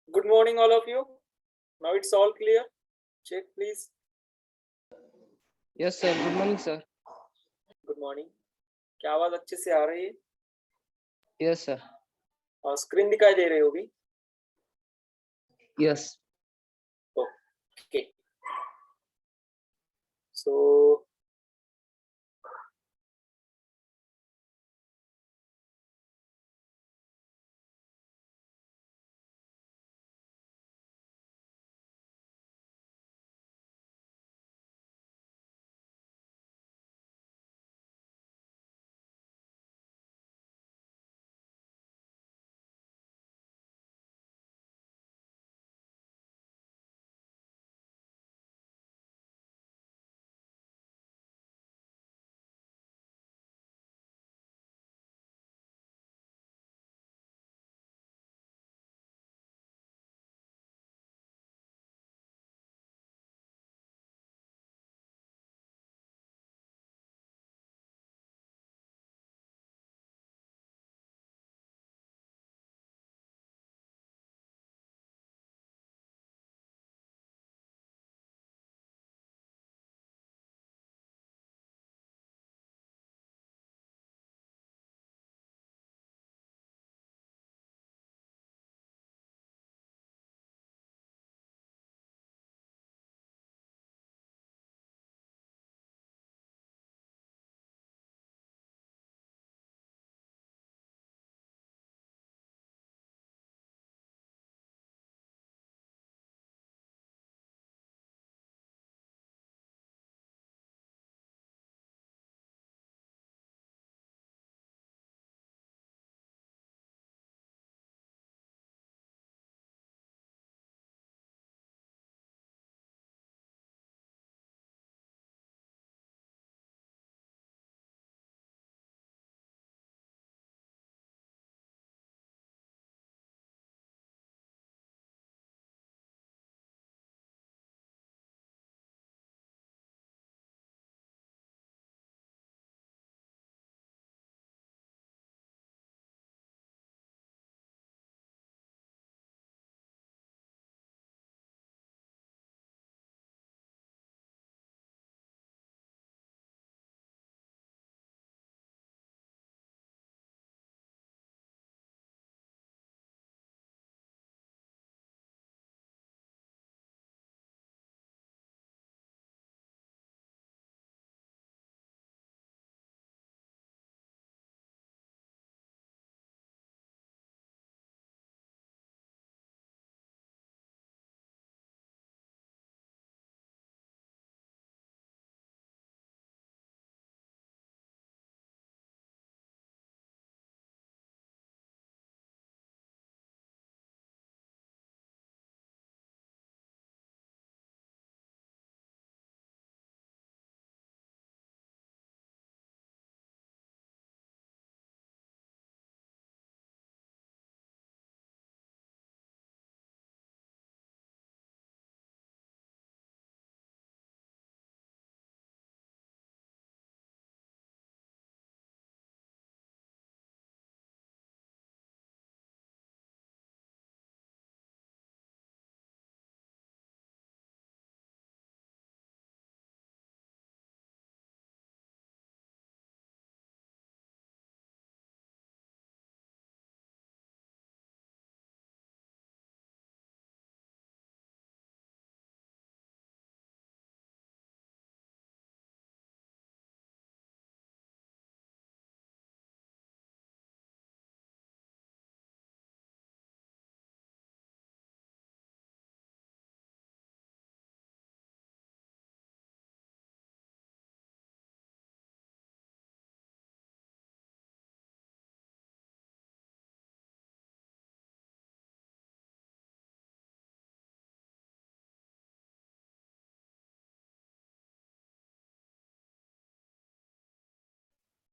Good morning, all of you. Now it's all clear. Check, please. Yes, sir. Good morning, sir. Good morning. क्या आवाज अच्छे से आ रही है? Yes, sir. और स्क्रीन दिखाई दे रही होगी? Yes. Okay. So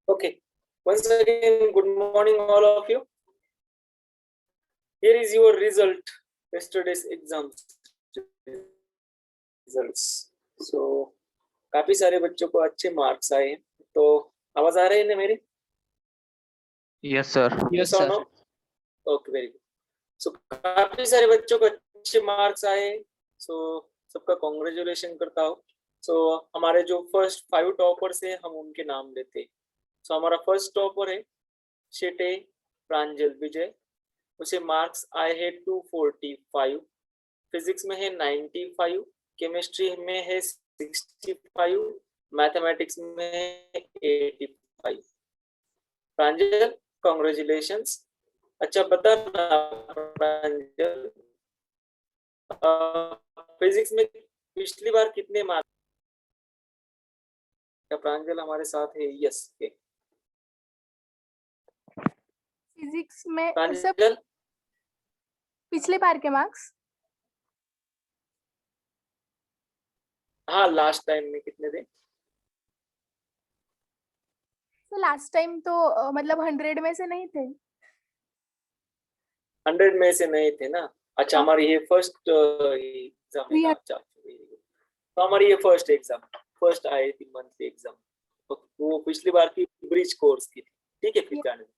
okay. Once again, good morning, all of you. Here is your result. Yesterday's exams results. So काफी सारे बच्चों को अच्छे मार्क्स आए हैं. तो आवाज आ रही है ना मेरी? Yes, sir. Yes or no? Okay, very good. सो काफी सारे बच्चों को अच्छे मार्क्स आए। सो सबका कॉन्ग्रेचुलेशन करता हूँ। सो हमारे जो फर्स्ट 5 टॉपर्स हैं हम उनके नाम लेते हैं। सो हमारा फर्स्ट टॉपर है शेटे प्रांजल विजय, उसे मार्क्स आए हैं 245। फिजिक्स में है 95, केमिस्ट्री में है 65, मैथमेटिक्स में है 85। प्रांजल कॉन्ग्रेचुलेशंस। अच्छा बता ना प्रांजल, फिजिक्स में पिछली बार कितने मार्क्स? क्या प्रांजल हमारे साथ है? यस के फिजिक्स में सब प्रांजल। पिछले बार के मार्क्स हाँ लास्ट टाइम में कितने थे? तो लास्ट टाइम तो मतलब 100 में से नहीं थे। 100 में से नहीं थे ना। अच्छा हाँ। हमारी ये फर्स्ट एग्जाम है ना। 300 अच्छा तो हमारी ये फर्स्ट एग्जाम, फर्स्ट आई थी मंथली एग्जाम, तो वो पिछली बार की ब्रिज कोर्स की थी। ठीक है फिर जाने दो।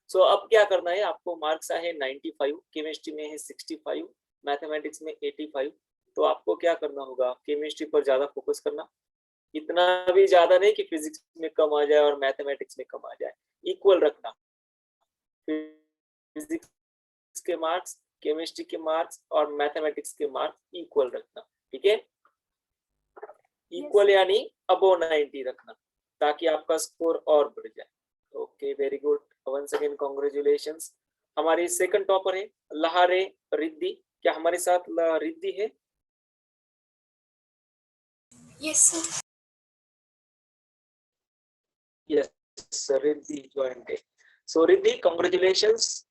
सो अब क्या करना है आपको, मार्क्स आए 95, केमिस्ट्री में है 65, मैथमेटिक्स में 85। तो आपको क्या करना होगा, केमिस्ट्री पर ज्यादा फोकस करना, इतना भी ज्यादा नहीं कि फिजिक्स में कम आ जाए और मैथमेटिक्स में कम आ जाए, इक्वल रखना। फिजिक्स के मार्क्स, केमिस्ट्री के मार्क्स और मैथमेटिक्स के मार्क्स इक्वल रखना। ठीक है, इक्वल यानी अबो 90 रखना, ताकि आपका स्कोर और बढ़ जाए। Okay very good, once again congratulations. हमारी सेकंड टॉपर है लहारे रिद्धि। क्या हमारे साथ रिद्धि है? Yes sir. Yes Riddhi join है। सो रिद्धि कॉन्ग्रेचुलेशंस,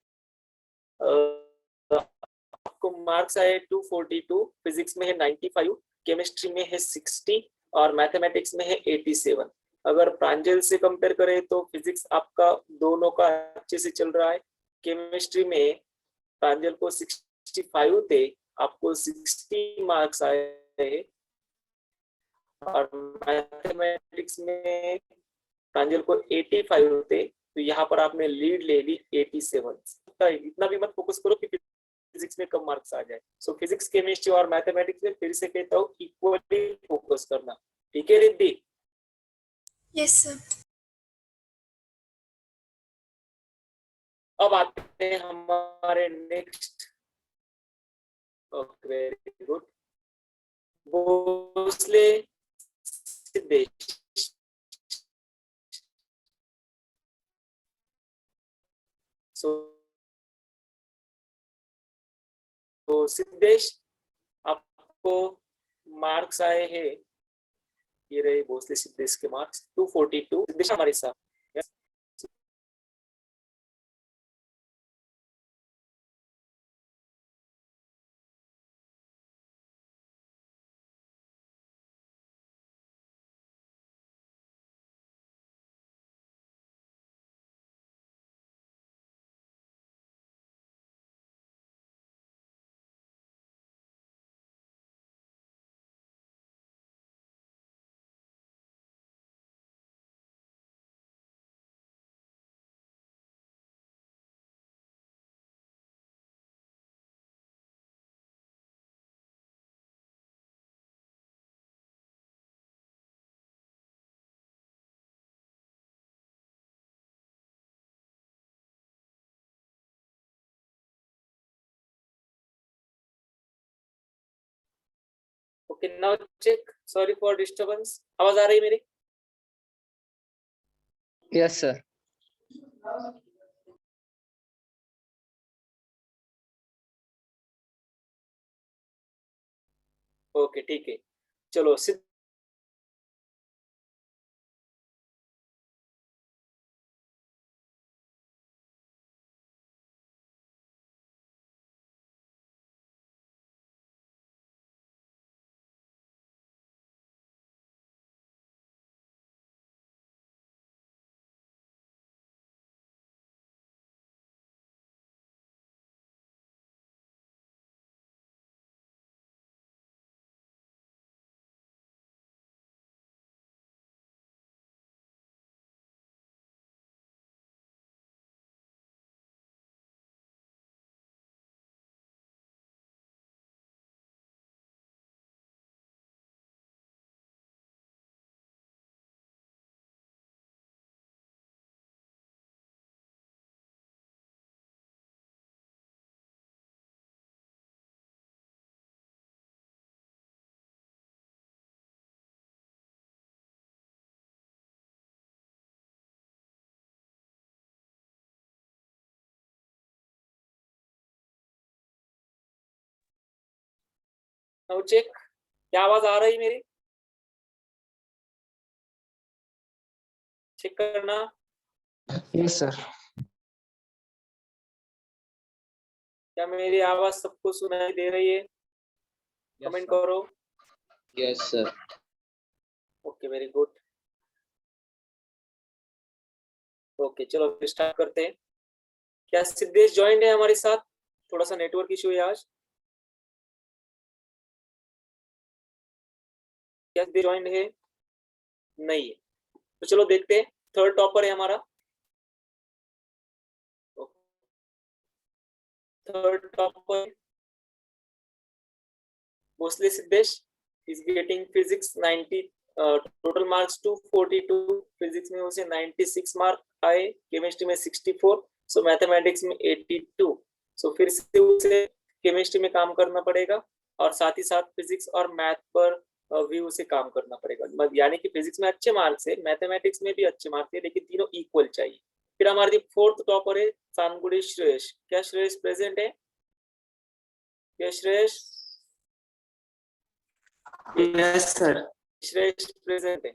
आपको मार्क्स आए 242, फिजिक्स में है 95, केमिस्ट्री में है 60 और मैथमेटिक्स में है 87। अगर प्रांजल से कंपेयर करें तो फिजिक्स आपका दोनों का अच्छे से चल रहा है। केमिस्ट्री में प्रांजल को 65 थे, आपको 60 मार्क्स आए हैं और मैथमेटिक्स में प्रांजल को 85 थे, तो यहाँ पर आपने लीड ले ली 87। इतना भी मत फोकस करो कि फिजिक्स में कम मार्क्स आ जाए। सो फिजिक्स केमिस्ट्री और मैथमेटिक्स में फिर से कहता हूँ इक्वली फोकस करना। ठीक है रिद्धि? Yes sir. अब आते हैं हमारे next. Very good, Bhosle Siddhesh. So तो सिद्धेश आपको मार्क्स आए हैं, ये रहे भोसले सिद्धेश के मार्क्स 242। सिद्धेश हमारे साथ। Okay now check, sorry for disturbance. आवाज आ रही है मेरी? Yes sir. ओके ठीक है, चलो नाउ चेक, क्या आवाज आ रही मेरी? चेक करना। Yes sir. क्या मेरी आवाज सबको सुनाई दे रही है? कमेंट करो। Yes sir. Okay, very good. Okay, चलो स्टार्ट करते हैं। क्या सिद्धेश ज्वाइन है हमारे साथ? थोड़ा सा नेटवर्क इशू है आज। क्या सिद्धेश ज्वाइन है? नहीं है। तो चलो देखते हैं, थर्ड टॉपर है हमारा। Third topper mostly Siddhesh is getting physics 90, total marks 242। Physics में उसे 96 मार्क आए, केमिस्ट्री में 64, सो मैथमेटिक्स में 82। सो फिर से उसे केमिस्ट्री में काम करना पड़ेगा और साथ ही साथ फिजिक्स और मैथ पर भी उसे काम करना पड़ेगा। यानी कि फिजिक्स में अच्छे मार्क्स है, मैथमेटिक्स में भी अच्छे मार्क्स है, लेकिन तीनों इक्वल चाहिए। फिर हमारी फोर्थ टॉपर है सानगुड़ी श्रेयस। क्या श्रेयस प्रेजेंट है? क्या Shreyas? Yes sir. Shreyas present है।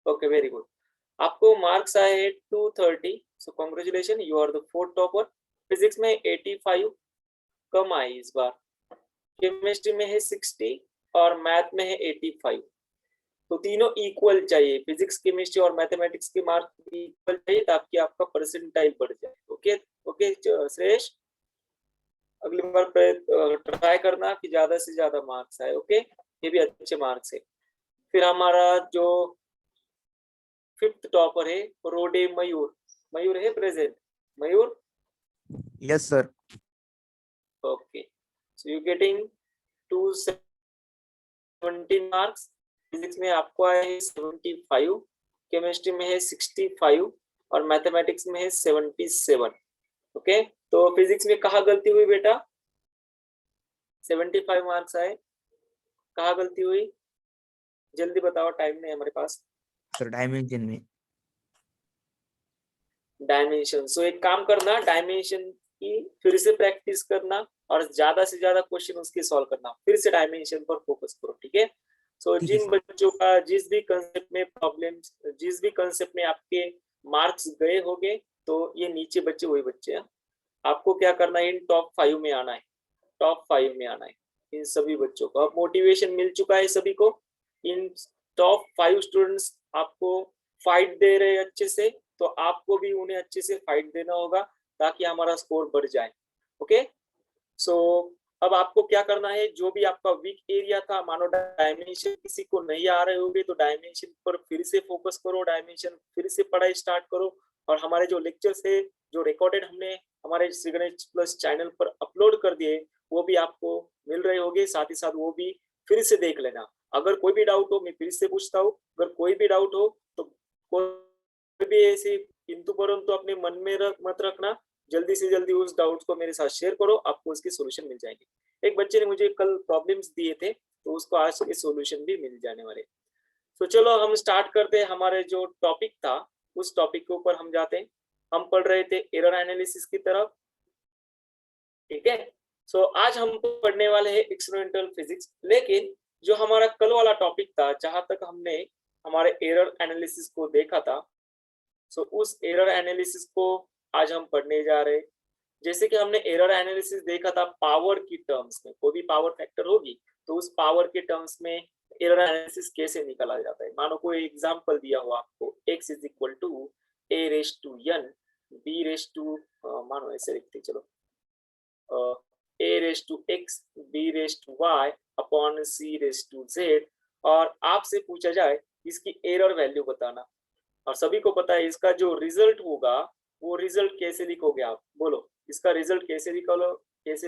Okay, very good. आपको मार्क्स आए हैं 230, so congratulation, you are the fourth topper. Physics में 85 कम आए इस बार, केमिस्ट्री में है 60 और मैथ में है 85। तो तीनों इक्वल चाहिए, फिजिक्स केमिस्ट्री और मैथमेटिक्स के मार्क्स इक्वल चाहिए ताकि आपका परसेंटाइल बढ़ जाए। ओके ओके श्रेयस, अगली बार ट्राई करना कि ज्यादा से ज्यादा मार्क्स आए। ओके, ये भी अच्छे मार्क्स है। फिर हमारा जो फिफ्थ टॉपर है रोडे मयूर। मयूर है present? Mayur? Yes sir. Okay, so you getting 217 marks. Physics में आपको आए हैं 75, केमिस्ट्री में है 65 और मैथमेटिक्स में है 77। ओके, तो फिजिक्स में कहाँ गलती हुई बेटा? 75 मार्क्स आए, कहाँ गलती हुई? जल्दी बताओ, टाइम नहीं है हमारे पास। सर डायमेंशन में। डायमेंशन, सो एक काम करना, डायमेंशन की फिर से प्रैक्टिस करना और ज्यादा से ज्यादा क्वेश्चन उसके सॉल्व करना, फिर से डायमेंशन पर फोकस करो, ठीक है? सो ठीक है जिन बच्चों का जिस भी कंसेप्ट में प्रॉब्लम, जिस भी कंसेप्ट में आपके मार्क्स गए होंगे, तो ये नीचे बच्चे वही बच्चे हैं। आपको क्या करना है, इन टॉप 5 में आना है, टॉप 5 में आना है इन सभी बच्चों को। अब मोटिवेशन मिल चुका है सभी को, इन टॉप 5 स्टूडेंट्स आपको फाइट दे रहे हैं अच्छे से, तो आपको भी उन्हें अच्छे से फाइट देना होगा ताकि हमारा स्कोर बढ़ जाए। ओके, सो अब आपको क्या करना है, जो भी आपका वीक एरिया था, मानो डायमेंशन किसी को नहीं आ रहे होंगे तो डायमेंशन पर फिर से फोकस करो, डायमेंशन फिर से पढ़ाई स्टार्ट करो। और हमारे जो लेक्चर्स है, जो रिकॉर्डेड हमने हमारे श्री गणेश प्लस चैनल पर अपलोड कर दिए, वो भी आपको मिल रहे होंगे, साथ ही साथ वो भी फिर से देख लेना। अगर कोई भी डाउट हो, मैं फिर से पूछता हूँ, अगर कोई भी डाउट हो तो कोई भी ऐसी किंतु परंतु अपने मन में मत रखना, जल्दी से जल्दी उस डाउट्स को मेरे साथ शेयर करो, आपको उसके सॉल्यूशन मिल जाएंगे। एक बच्चे ने मुझे कल प्रॉब्लम्स दिए थे, तो उसको आज के सॉल्यूशन भी मिल जाने वाले। तो चलो हम स्टार्ट करते हैं, हमारे जो टॉपिक था उस टॉपिक के ऊपर हम जाते हैं। हम पढ़ रहे थे एरर एनालिसिस की तरफ, ठीक है? सो आज हम पढ़ने वाले हैं एक्सपेरिमेंटल फिजिक्स, लेकिन जो हमारा कल वाला टॉपिक था, जहां तक हमने हमारे एरर एनालिसिस को देखा था, सो उस एरर एनालिसिस को आज हम पढ़ने जा रहे हैं। जैसे कि हमने एरर एनालिसिस देखा था पावर की टर्म्स में, कोई भी पावर फैक्टर होगी तो उस पावर के टर्म्स में एरर एनालिसिस कैसे निकाला जाता है। मानो कोई एग्जांपल दिया हो आपको, x is equal to a raise to n b raise to, मानो ऐसे लिखते चलो, a raise to x b raise to y upon c raise to z, और आपसे पूछा जाए इसकी एरर वैल्यू बताना, और सभी को पता है इसका जो रिजल्ट होगा वो रिजल्ट कैसे लिखोगे आप? बोलो, इसका रिजल्ट कैसे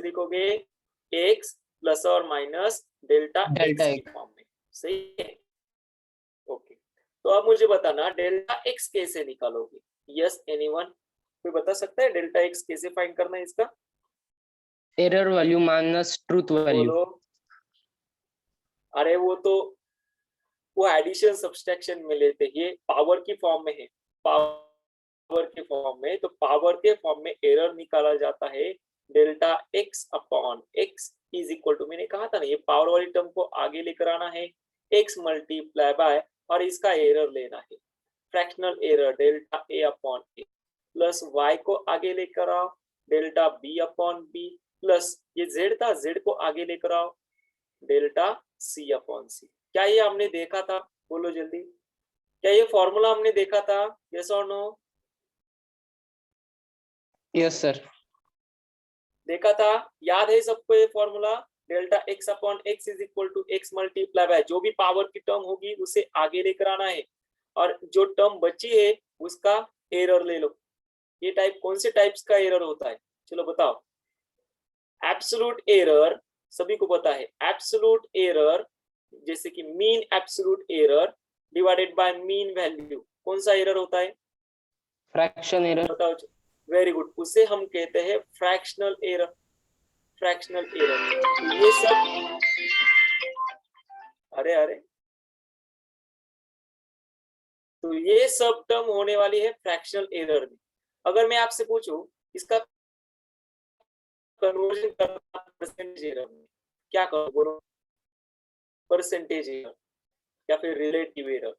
लिखोगे? x प्लस और माइनस डेल्टा x की फॉर्म में, सही है? ओके, तो अब मुझे बताना डेल्टा x कैसे निकालोगे? यस एनीवन, कोई बता सकता है डेल्टा x कैसे फाइंड करना है इसका? Error value minus truth value. बोलो। अरे वो एडिशन सब्सट्रैक्शन में लेते हैं, ये पावर की फॉर्म में है, पावर के फॉर्म में, तो पावर के फॉर्म में एरर निकाला जाता है delta x upon x is equal to, मैंने कहा था ना, ये पावर वाली टर्म को आगे लेकर आना है, x मल्टीप्लाई बाय और इसका एरर लेना है, fractional error delta a upon a plus y को आगे लेकर आओ delta b upon b plus ये z था, z को आगे लेकर आओ डेल्टा c अपॉन c। क्या ये हमने देखा था? बोलो जल्दी, क्या ये फॉर्मूला हमने देखा था? यस और नो? Yes sir. देखा था, याद है सबको ये formula? Delta x upon x is equal to x multiply by जो भी पावर की टर्म होगी उसे आगे लेकर आना है और जो टर्म बची है उसका एरर ले लो। ये टाइप कौन से टाइप्स का एरर होता है? चलो बताओ। एब्सोल्यूट एरर सभी को पता है, एब्सोल्यूट एरर जैसे कि mean absolute error divided by mean value, कौन सा एरर होता है? Fraction error. बताओ। वेरी गुड, उसे हम कहते हैं फ्रैक्शनल एरर। फ्रैक्शनल एरर ये सब, अरे अरे, तो ये सब टर्म होने वाली है फ्रैक्शनल एरर में। अगर मैं आपसे पूछूं इसका कन्वर्जन करना परसेंटेज एरर में, क्या करो बोलो? परसेंटेज एरर या फिर रिलेटिव एरर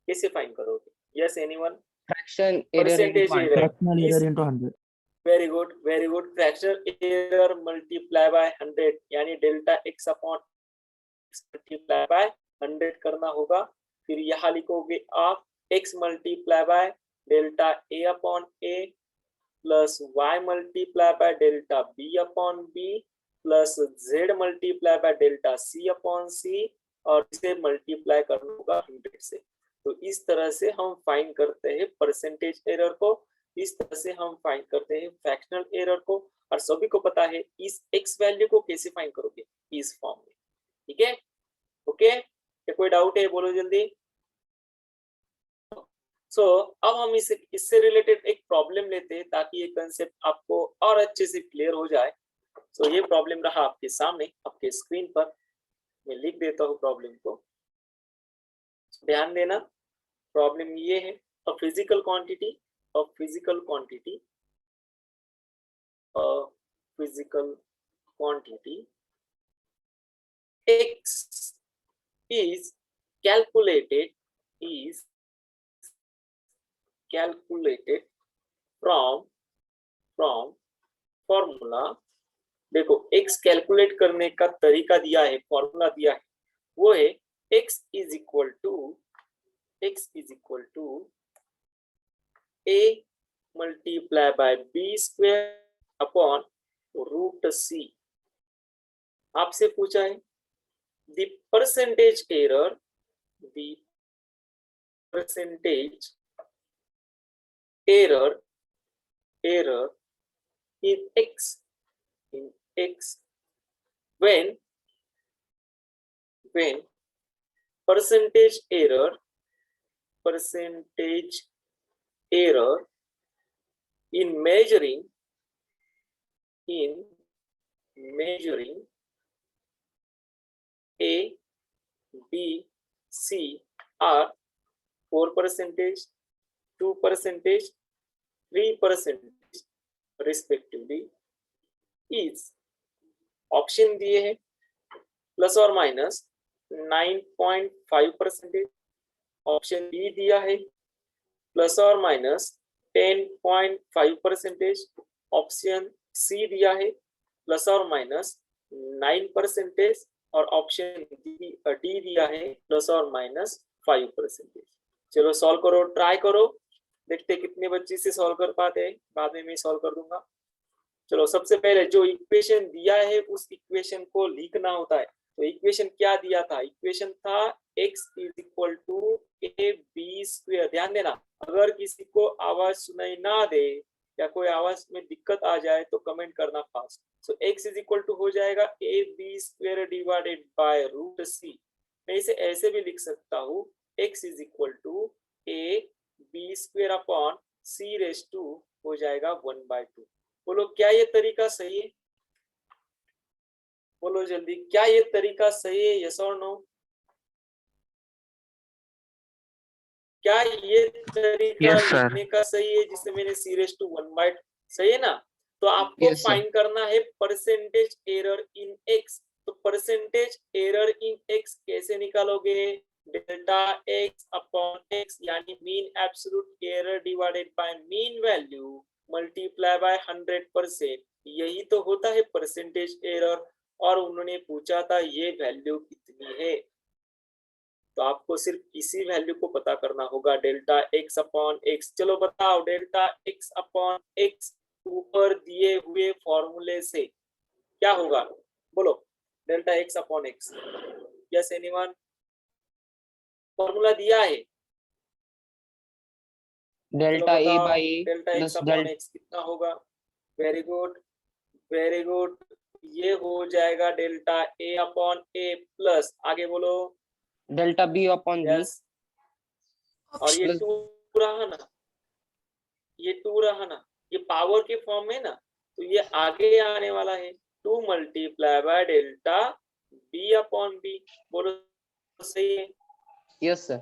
कैसे फाइंड करोगे? Yes anyone? Fraction error percentage error, Fractional error into 100. Very good very good. Fractional error multiply by 100 यानी delta x upon x multiply by 100 करना होगा। फिर यहाँ लिखोगे आप x multiply by delta a upon a plus y multiply by delta b upon b plus z multiply by delta c upon c और इसे multiply करना होगा 100 से। तो इस तरह से हम फाइंड करते हैं परसेंटेज एरर को, इस तरह से हम फाइंड करते हैं फ्रैक्शनल एरर को। और सभी को पता है इस x वैल्यू को कैसे फाइंड करोगे, इस फॉर्म में। ठीक है, ओके? कोई डाउट है? बोलो जल्दी। अब हम इससे रिलेटेड एक प्रॉब्लम लेते हैं ताकि ये कंसेप्ट आपको और अच्छे से क्लियर हो जाए। ये प्रॉब्लम रहा आपके सामने, आपके स्क्रीन पर। मैं लिख देता हूँ प्रॉब्लम को, ध्यान देना। प्रॉब्लम ये है, a physical quantity x is calculated from formula. देखो x कैलकुलेट करने का तरीका दिया है, फॉर्मूला दिया है, वो है x is equal to a multiply by b square upon root c। आपसे पूछा है the percentage error in x when percentage error in measuring A, B, C are 4%, 2%, 3% respectively is option दिए हैं प्लस और माइनस 9.5%, ऑप्शन बी दिया है plus और minus 10.5%, option C दिया है प्लस और माइनस 9% और ऑप्शन डी दिया है प्लस और माइनस 5%। चलो सॉल्व करो, ट्राई करो, देखते कितने बच्चे से सॉल्व कर पाते हैं, बाद में मैं सॉल्व कर दूंगा। चलो सबसे पहले जो इक्वेशन दिया है उस इक्वेशन को लिखना होता है। तो इक्वेशन क्या दिया था? इक्वेशन था x is equal to A B square. ध्यान देना, अगर किसी को आवाज सुनाई ना दे या कोई आवाज में दिक्कत आ जाए तो कमेंट करना fast. So x is equal to हो जाएगा a B square divided by root c. मैं इसे ऐसे भी लिख सकता हूँ, x is equal to A B square upon c raise to हो जाएगा 1/2। बोलो क्या ये तरीका सही है? बोलो जल्दी, क्या ये तरीका सही है? यस और नो? क्या ये तरीका Yes, sir. लिखने का सही है जिससे मैंने सी रेज टू 1/2? सही है ना? तो आपको Yes, sir. फाइंड करना है परसेंटेज एरर इन एक्स तो परसेंटेज एरर इन एक्स कैसे निकालोगे? डेल्टा एक्स अपॉन एक्स यानी mean absolute error divided by mean value multiply by 100%, यही तो होता है परसेंटेज एरर। और उन्होंने पूछा था ये वैल्यू कितनी है, तो आपको सिर्फ इसी वैल्यू को पता करना होगा, डेल्टा एक्स अपॉन एक्स। चलो बताओ, डेल्टा एक्स अपॉन एक्स ऊपर दिए हुए फॉर्मूले से क्या होगा? बोलो, delta x upon x. Yes anyone? Formula दिया है, delta a by delta x plus upon x कितना होगा? Very good, very good. ये हो जाएगा delta a upon a plus, आगे बोलो, delta b upon b yes. और ये प्लस 2 रहा ना, ये 2 रहा ना, ये पावर के फॉर्म में ना, तो ये आगे आने वाला है 2 multiply by delta b upon b. बोलो सही है? Yes sir.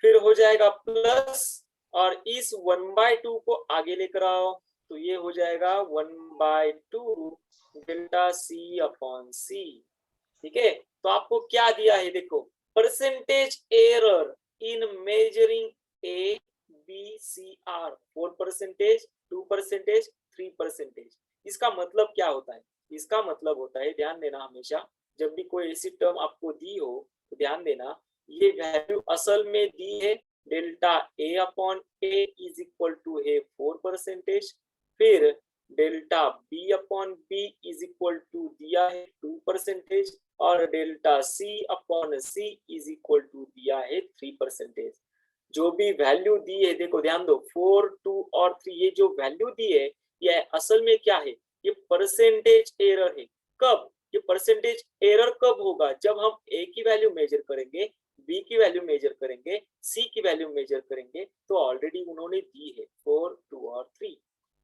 फिर हो जाएगा प्लस, और इस 1/2 को आगे लेकर आओ, तो ये हो जाएगा 1/2 डेल्टा सी अपॉन सी। ठीक है, तो आपको क्या दिया है देखो, percentage error in measuring a b c are 4%, 2%, 3%। इसका मतलब क्या होता है? इसका मतलब होता है, ध्यान देना, हमेशा जब भी कोई ऐसी टर्म आपको दी हो तो ध्यान देना, ये वैल्यू असल में दी है delta a upon a is equal to है 4%, फिर delta b upon b is equal to दिया है 2%, और delta C upon c is equal to दिया है 3%। जो भी वैल्यू दी है, देखो ध्यान दो, 4, 2 और 3, ये जो वैल्यू दी है ये असल में क्या है? ये परसेंटेज एरर है। कब? ये परसेंटेज एरर कब होगा? जब हम ए की वैल्यू मेजर करेंगे, बी की वैल्यू मेजर करेंगे, सी की वैल्यू मेजर करेंगे, तो ऑलरेडी उन्होंने दी है 4, 2 और 3।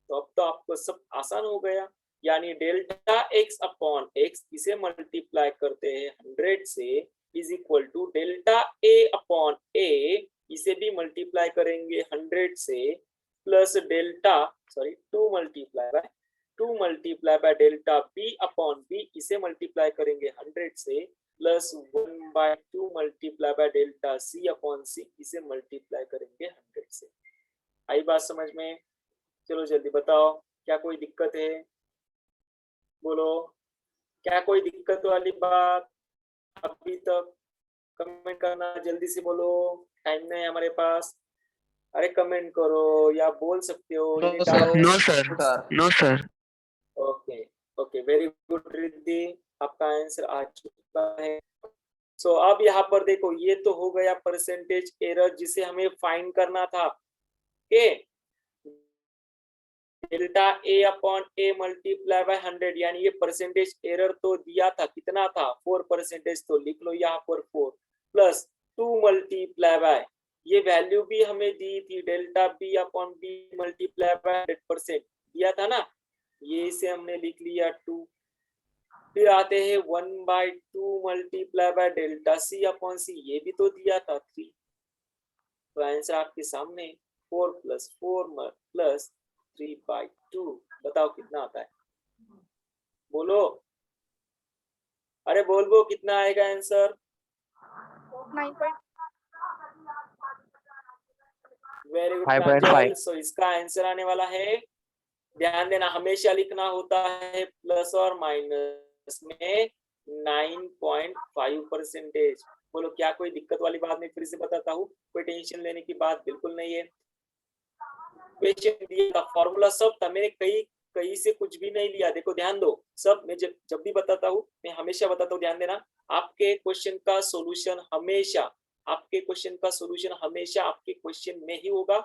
तो अब तो आपको सब आसान हो गया, यानी डेल्टा एक्स अपॉन एक्स इसे मल्टीप्लाई करते हैं 100 से is equal to delta a upon a, इसे भी मल्टीप्लाई करेंगे 100 से, plus delta 2 multiply by delta b upon b, इसे मल्टीप्लाई करेंगे 100 से, plus 1/2 multiply by delta C upon c, इसे मल्टीप्लाई करेंगे 100 से। आई बात समझ में? चलो जल्दी बताओ, क्या कोई दिक्कत है? बोलो, क्या कोई दिक्कत वाली बात अभी तक? कमेंट करना जल्दी से, बोलो, टाइम नहीं है हमारे पास। अरे कमेंट करो या बोल सकते हो। No sir, no sir. Okay okay, very good Riddhi, आपका आंसर आ चुका है। सो अब यहाँ पर देखो, ये तो हो गया परसेंटेज एरर जिसे हमें फाइंड करना था। Okay, delta a upon a multiply by 100, यानी ये परसेंटेज एरर तो दिया था, कितना था? 4%, तो लिख लो यहाँ पर 4, प्लस 2 मल्टीप्लाई बाय, ये वैल्यू भी हमें दी थी, delta b upon b multiply by 100% दिया था ना, ये इसे हमने लिख लिया 2। फिर आते हैं 1/2 multiply by delta C upon c, ये भी तो दिया था 3। तो आंसर आपके सामने 4 + 4 + 3/2, बताओ कितना आता है? बोलो, अरे बोल कितना आएगा आंसर? 9. Very good 5.5। सो इसका आंसर आने वाला है, ध्यान देना, हमेशा लिखना होता है प्लस और माइनस में 9.5%। बोलो, क्या कोई दिक्कत वाली बात नहीं? फिर से बताता हूँ, कोई टेंशन लेने की बात बिल्कुल नहीं है। क्वेश्चन दिया था, फॉर्मूला सब था, मैंने कहीं से कुछ भी नहीं लिया। देखो ध्यान दो, सब मैं जब भी बताता हूँ, मैं हमेशा बताता हूँ, ध्यान देना, आपके क्वेश्चन का सॉल्यूशन हमेशा आपके क्वेश्चन में ही होगा।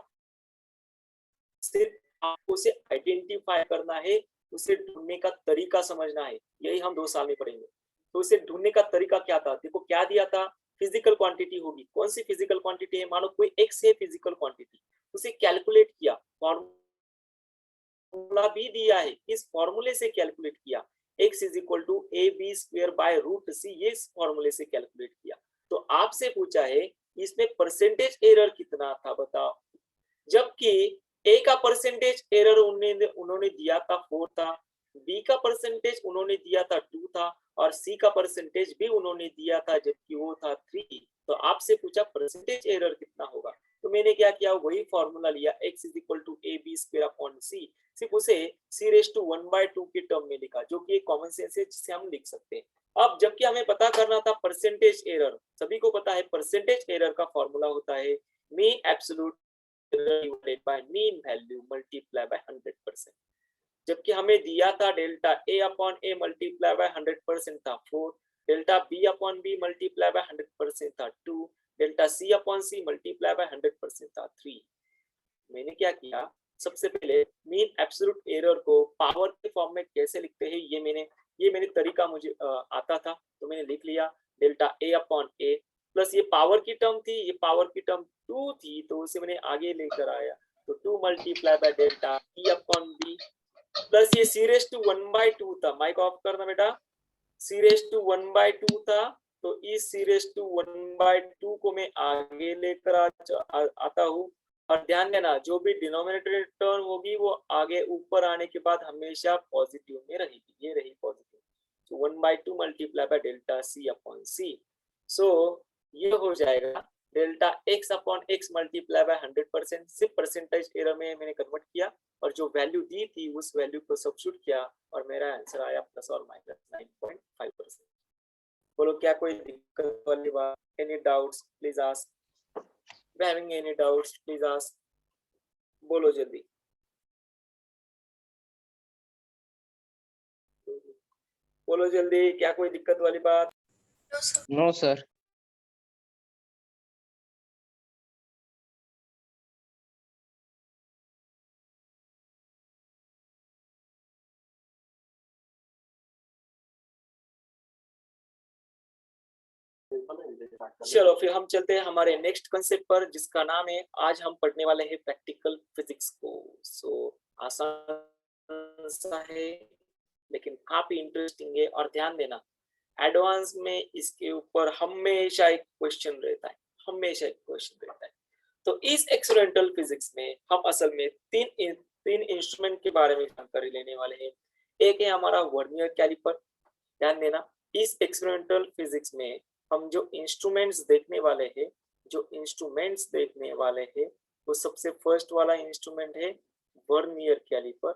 सिर्फ आपको उसे आइडेंटिफाई करना है, उसे ढूंढने का तरीका समझना है, यही हम 2 साल में पढ़ेंगे। तो उसे ढूंढने का तरीका क्या था? देखो क्या दिया था, फिजिकल क्वांटिटी होगी। कौन सी फिजिकल क्वांटिटी है? मानो कोई एक्स है फिजिकल क्वांटिटी, उसे कैलकुलेट किया, फॉर्मूला भी दिया है, इस फॉर्मूले से कैलकुलेट किया, x = ab²/√c, ये इस फॉर्मूले से कैलकुलेट किया। तो आपसे पूछा है इसमें परसेंटेज एरर कितना था, बताओ। जबकि a का परसेंटेज एरर उन्होंने दिया था 4 था, बी का परसेंटेज उन्होंने दिया था 2 था और सी का परसेंटेज भी उन्होंने दिया था जबकि वो था 3। तो आपसे पूछा परसेंटेज एरर कितना होगा, तो मैंने क्या किया, वही फॉर्मूला लिया, x is equal to A B square upon C, सिर्फ उसे c रेज टू 1/2 के टर्म में लिखा, जो कि एक कॉमन सेंस है जिसे हम लिख सकते हैं। अब जबकि हमें पता करना था परसेंटेज एरर, सभी को पता है परसेंटेज एरर का फॉर्मूला होता है mean absolute divided by mean value multiply by 100%। जबकि हमें दिया था delta a upon a multiply by 100% था 4, delta b upon b multiply by 100% था 2, delta C upon c multiply by 100% था 3। मैंने क्या किया, सबसे पहले मीन एब्सोल्यूट एरर को पावर के फॉर्म में कैसे लिखते हैं ये मैंने तरीका मुझे आता था, तो मैंने लिख लिया delta a upon a plus ये पावर की टर्म थी, ये पावर की टर्म 2 थी तो उसे मैंने आगे लेकर आया, तो 2 multiply by delta e upon b plus ये सी रेज टू 1/2 था, माइक ऑफ करना बेटा, सी रेज टू 1/2 था, तो इस सी रेज टू 1/2 को मैं आगे लेकर आता हूँ। और ध्यान देना जो भी डिनोमिनेटर टर्म होगी वो आगे ऊपर आने के बाद हमेशा पॉजिटिव में रहेगी, ये रही पॉजिटिव, तो 1/2 multiply by delta C upon C, so ये हो जाएगा delta x upon X multiply by 100%, सिर्फ परसेंटेज एरर में मैंने कन्वर्ट किया और जो वैल्यू दी थी उस वैल्यू को सब्स्टिट्यूट किया और मेरा आंसर आया प्लस और माइनस 9.5%। बोलो क्या कोई दिक्कत वाली बात, any doubts please ask, having any doubts please ask, बोलो जल्दी, बोलो जल्दी, क्या कोई दिक्कत वाली बात? No, sir. No sir. चलो फिर हम चलते हैं हमारे नेक्स्ट कंसेप्ट पर जिसका नाम है, आज हम पढ़ने वाले हैं प्रैक्टिकल फिजिक्स को। सो आसान सा है लेकिन काफी इंटरेस्टिंग है, और ध्यान देना एडवांस में इसके ऊपर हमेशा एक क्वेश्चन रहता है, हमेशा एक क्वेश्चन रहता है। तो इस एक्सपेरिमेंटल फिजिक्स में हम असल में तीन इंस्ट्रूमेंट के बारे में जानकारी लेने वाले हैं। एक है हमारा वर्नियर कैलिपर, ध्यान देना इस एक्सपेरिमेंटल फिजिक्स में हम जो इंस्ट्रूमेंट्स देखने वाले हैं वो सबसे फर्स्ट वाला इंस्ट्रूमेंट है वर्नियर कैलिपर,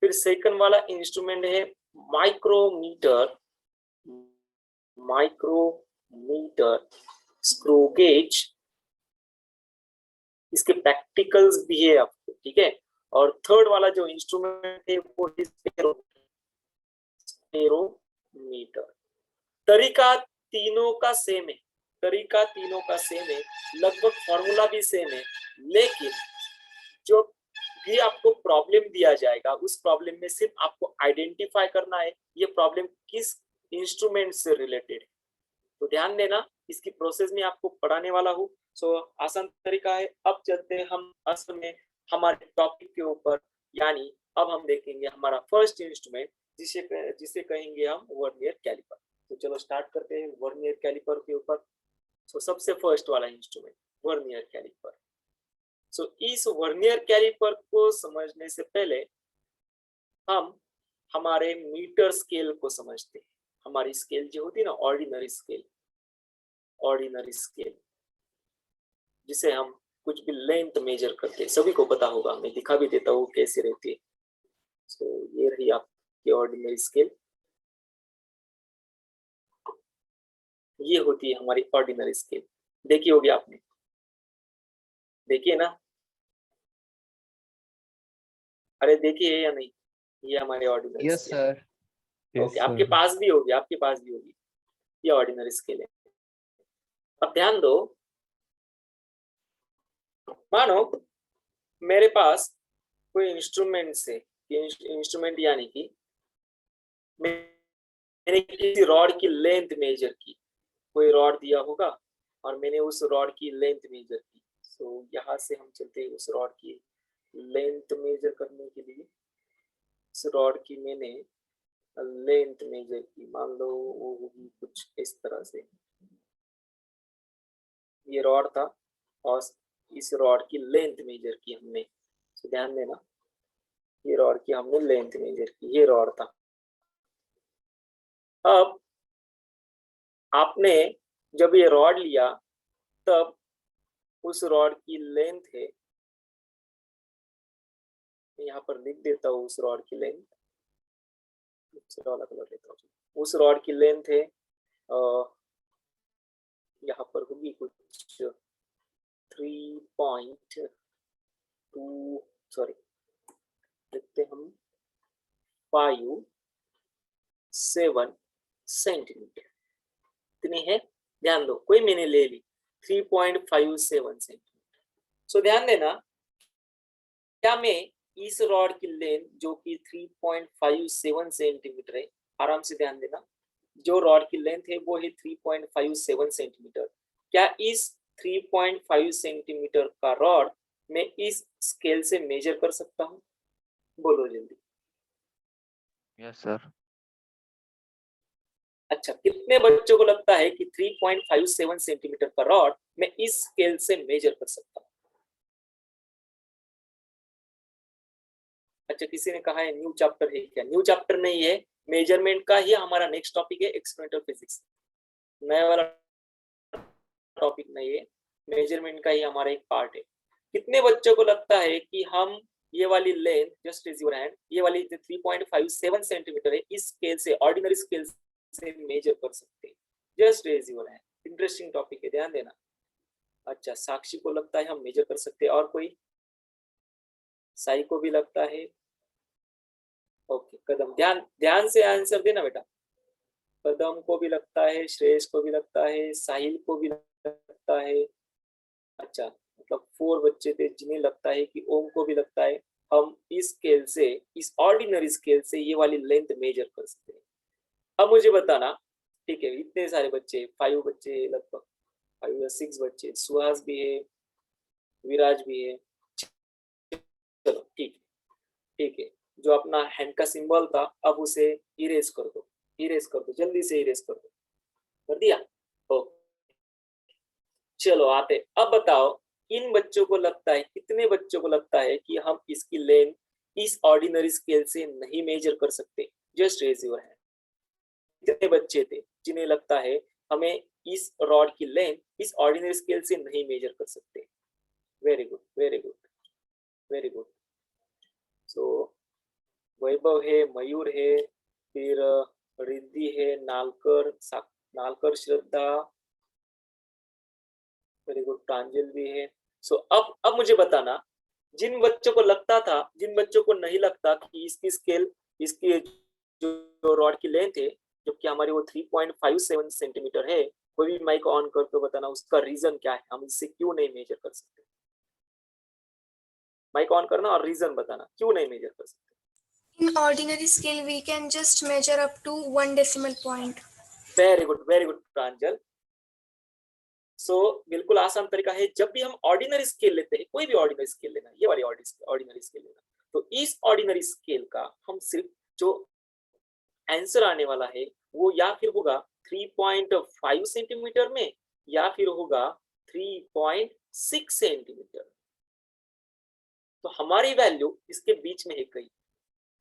फिर सेकंड वाला इंस्ट्रूमेंट है माइक्रोमीटर, स्क्रू गेज, इसके प्रैक्टिकल्स भी है आपको, ठीक है। और थर्ड वाला जो इंस्ट्रूमेंट है वो स्पेरोमीटर। तरीका तीनों का सेम है, लगभग फॉर्मूला भी सेम है, लेकिन जो भी आपको प्रॉब्लम दिया जाएगा उस प्रॉब्लम में सिर्फ आपको आइडेंटिफाई करना है ये प्रॉब्लम किस इंस्ट्रूमेंट से रिलेटेड है। तो ध्यान देना इसकी प्रोसेस में आपको पढ़ाने वाला हूँ। सो आसान तरीका है। अब चलते हैं हम असल में हमारे टॉपिक के ऊपर, यानी अब हम देखेंगे हमारा फर्स्ट इंस्ट्रूमेंट जिसे कहेंगे हम वर्नियर कैलिपर। तो चलो स्टार्ट करते हैं वर्नियर कैलिपर के ऊपर। सो सबसे फर्स्ट वाला इंस्ट्रूमेंट वर्नियर कैलिपर। सो इस वर्नियर कैलिपर को समझने से पहले हम हमारे मीटर स्केल को समझते हैं। हमारी स्केल जो होती है ना ऑर्डिनरी स्केल जिसे हम कुछ भी लेंथ मेजर करते हैं, सभी को पता होगा, मैं दिखा भी देता हूँ कैसे रहती है। सो ये रही आपकी ऑर्डिनरी स्केल, ये होती है हमारी ऑर्डिनरी स्केल। देखी होगी आपने, देखिए ना, अरे देखिए या नहीं, ये हमारी ordinary yes scale. Sir. Okay, आपके पास भी होगी, ये ऑर्डिनरी स्केल है। अब ध्यान दो, मानो मेरे पास कोई इंस्ट्रूमेंट यानी कि मैंने किसी रॉड की लेंथ मेजर की, कोई रॉड दिया होगा और मैंने उस रॉड की लेंथ मेजर की। सो यहाँ से हम चलते हैं उस रॉड की लेंथ मेजर करने के लिए। इस रॉड की मैंने लेंथ मेजर की, मान लो वो होगी कुछ इस तरह से, ये रॉड था और इस रॉड की लेंथ मेजर की हमने। तो ध्यान देना, ये रॉड की हमने लेंथ मेजर की, ये रॉड था। अब आपने जब ये रॉड लिया तब उस रॉड की लेंथ है, यहाँ पर लिख देता हूँ उस रॉड की लेंथ, वाला कलर लेता हूँ। उस रॉड की लेंथ है यहाँ पर होगी कुछ 3.2 सॉरी लिखते हम 5.7 सेंटीमीटर, इतनी है, ध्यान दो, कोई मैंने ले ली 3.57 सेंटीमीटर। सो ध्यान देना, क्या मैं इस रॉड की लेंथ जो कि 3.57 सेंटीमीटर है, आराम से ध्यान देना, जो रॉड की लेंथ है वो है 3.57 सेंटीमीटर, क्या इस 3.5 सेंटीमीटर का रॉड मैं इस स्केल से मेजर कर सकता हूँ? बोलो जल्दी। Yes sir. अच्छा, कितने बच्चों को लगता है कि 3.57 सेंटीमीटर का रॉड मैं इस स्केल से मेजर कर सकता हूँ? अच्छा, किसी ने कहा है न्यू चैप्टर है क्या? न्यू चैप्टर नहीं है, मेजरमेंट का ही हमारा नेक्स्ट टॉपिक है, एक्सपेरिमेंटल फिजिक्स। नया वाला टॉपिक नहीं है, मेजरमेंट का ही हमारा एक पार्ट है। कितने बच्चों को लगता है कि हम ये वाली length, just raise your hand, ये वाली 3.57 सेंटीमीटर है, इस स्केल से, ऑर्डिनरी स्केल से मेजर कर सकते हैं? Just raise your hand. Interesting topic है, ध्यान देना। अच्छा, साक्षी को लगता है हम मेजर कर सकते हैं, और कोई? साई को भी लगता है, ओके। कदम, ध्यान से आंसर देना बेटा। कदम को भी लगता है, श्रेयस को भी लगता है, साहिल को भी लगता है। अच्छा, मतलब 4 बच्चे थे जिन्हें लगता है कि ओम को भी लगता है हम इस स्केल से, इस ऑर्डिनरी स्केल से ये वाली लेंथ मेजर कर सकते हैं। अब मुझे बताना, ठीक है, इतने सारे बच्चे, 5 बच्चे, लगभग 5 या 6 बच्चे, सुहास भी है, विराज भी है, चलो ठीक है, जो अपना हैंड का सिंबल था अब उसे इरेज कर दो, जल्दी से इरेज कर दो। कर दिया? ओ, चलो आते, अब बताओ इन बच्चों को लगता है, कितने बच्चों को लगता है कि हम इसकी लेंथ इस ऑर्डिनरी स्केल से नहीं मेजर कर सकते? Just raise your hand. कितने बच्चे थे जिन्हें लगता है हमें इस रॉड की लेंथ इस ऑर्डिनरी स्केल से नहीं मेजर कर सकते? Very good, very good, very good. So Vaibhav है, मयूर है, फिर रिद्धि है, नालकर श्रद्धा, वेरी गुड, प्रांजल भी है। सो अब मुझे बताना, जिन बच्चों को लगता था, जिन बच्चों को नहीं लगता कि इसकी स्केल, इसकी जो रॉड की लेंथ है जो कि हमारी वो 3.57 सेंटीमीटर है, कोई भी माइक ऑन करके बताना उसका रीजन क्या है, हम इससे क्यों नहीं मेजर कर सकते? माइक ऑन करना और रीजन बताना, क्यों नहीं मेजर कर सकते? In ordinary scale, we can just measure up to 1 decimal point. Very good Pranjal. So बिल्कुल आसान तरीका है, जब भी हम ऑर्डिनरी स्केल लेते हैं, कोई भी ऑर्डिनरी स्केल लेना, ये वाली ऑर्डिनरी स्केल लेना, तो इस ऑर्डिनरी स्केल का हम सिर्फ जो आंसर आने वाला है वो या फिर होगा 3.5 सेंटीमीटर में या फिर होगा 3.6 सेंटीमीटर। तो हमारी वैल्यू इसके बीच में है कहीं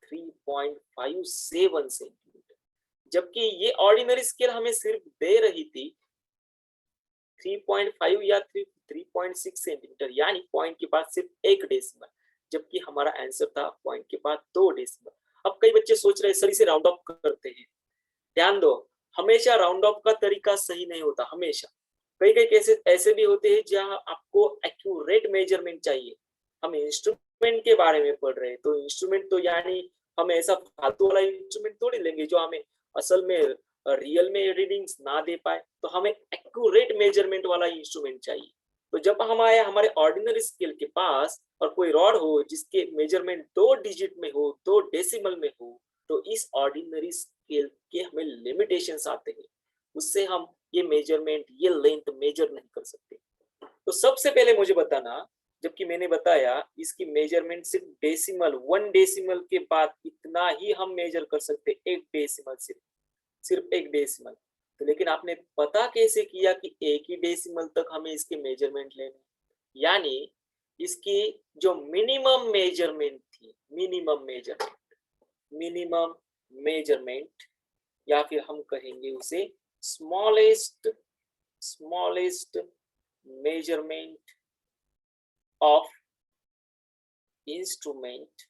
3.57 सेंटीमीटर, जबकि ये ऑर्डिनरी स्केल हमें सिर्फ दे रही थी 3.5 या 3.6 सेंटीमीटर, यानी पॉइंट के बाद सिर्फ 1 डेसिमल, जबकि हमारा आंसर था पॉइंट के बाद 2 डेसिमल। अब कई बच्चे सोच रहे हैं सर इसे राउंड ऑफ करते हैं। ध्यान दो, हमेशा राउंड ऑफ का तरीका सही नहीं होता, हमेशा। कई केसेस ऐसे भी होते हैं जहां आपको एक्यूरेट मेजरमेंट चाहिए। हम इंस्ट्रूमेंट के बारे में पढ़ रहे हैं, तो इंस्ट्रूमेंट तो यानी हम ऐसा फालतू वाला इंस्ट्रूमेंट थोड़ी लेंगे जो हमें असल में रियल में रीडिंग्स ना दे पाए, तो हमें एक्यूरेट मेजरमेंट वाला इंस्ट्रूमेंट चाहिए। तो जब हम आए हमारे ऑर्डिनरी स्केल के पास और कोई रॉड हो जिसके मेजरमेंट 2 डिजिट में हो, 2 डेसिमल में हो, तो इस ऑर्डिनरी स्केल के हमें लिमिटेशंस आते हैं, उससे हम ये मेजरमेंट, ये लेंथ मेजर नहीं कर सकते। तो सबसे पहले मुझे बताना, जबकि मैंने बताया इसकी मेजरमेंट सिर्फ डेसिमल, 1 डेसिमल के बाद इतना ही हम मेजर कर सकते, 1 डेसिमल, सिर्फ 1 डेसिमल। तो लेकिन आपने पता कैसे किया कि 1 ही डेसिमल तक हमें इसके मेजरमेंट लेने? यानी इसकी जो मिनिमम मेजरमेंट या फिर हम कहेंगे उसे स्मॉलेस्ट मेजरमेंट ऑफ इंस्ट्रूमेंट,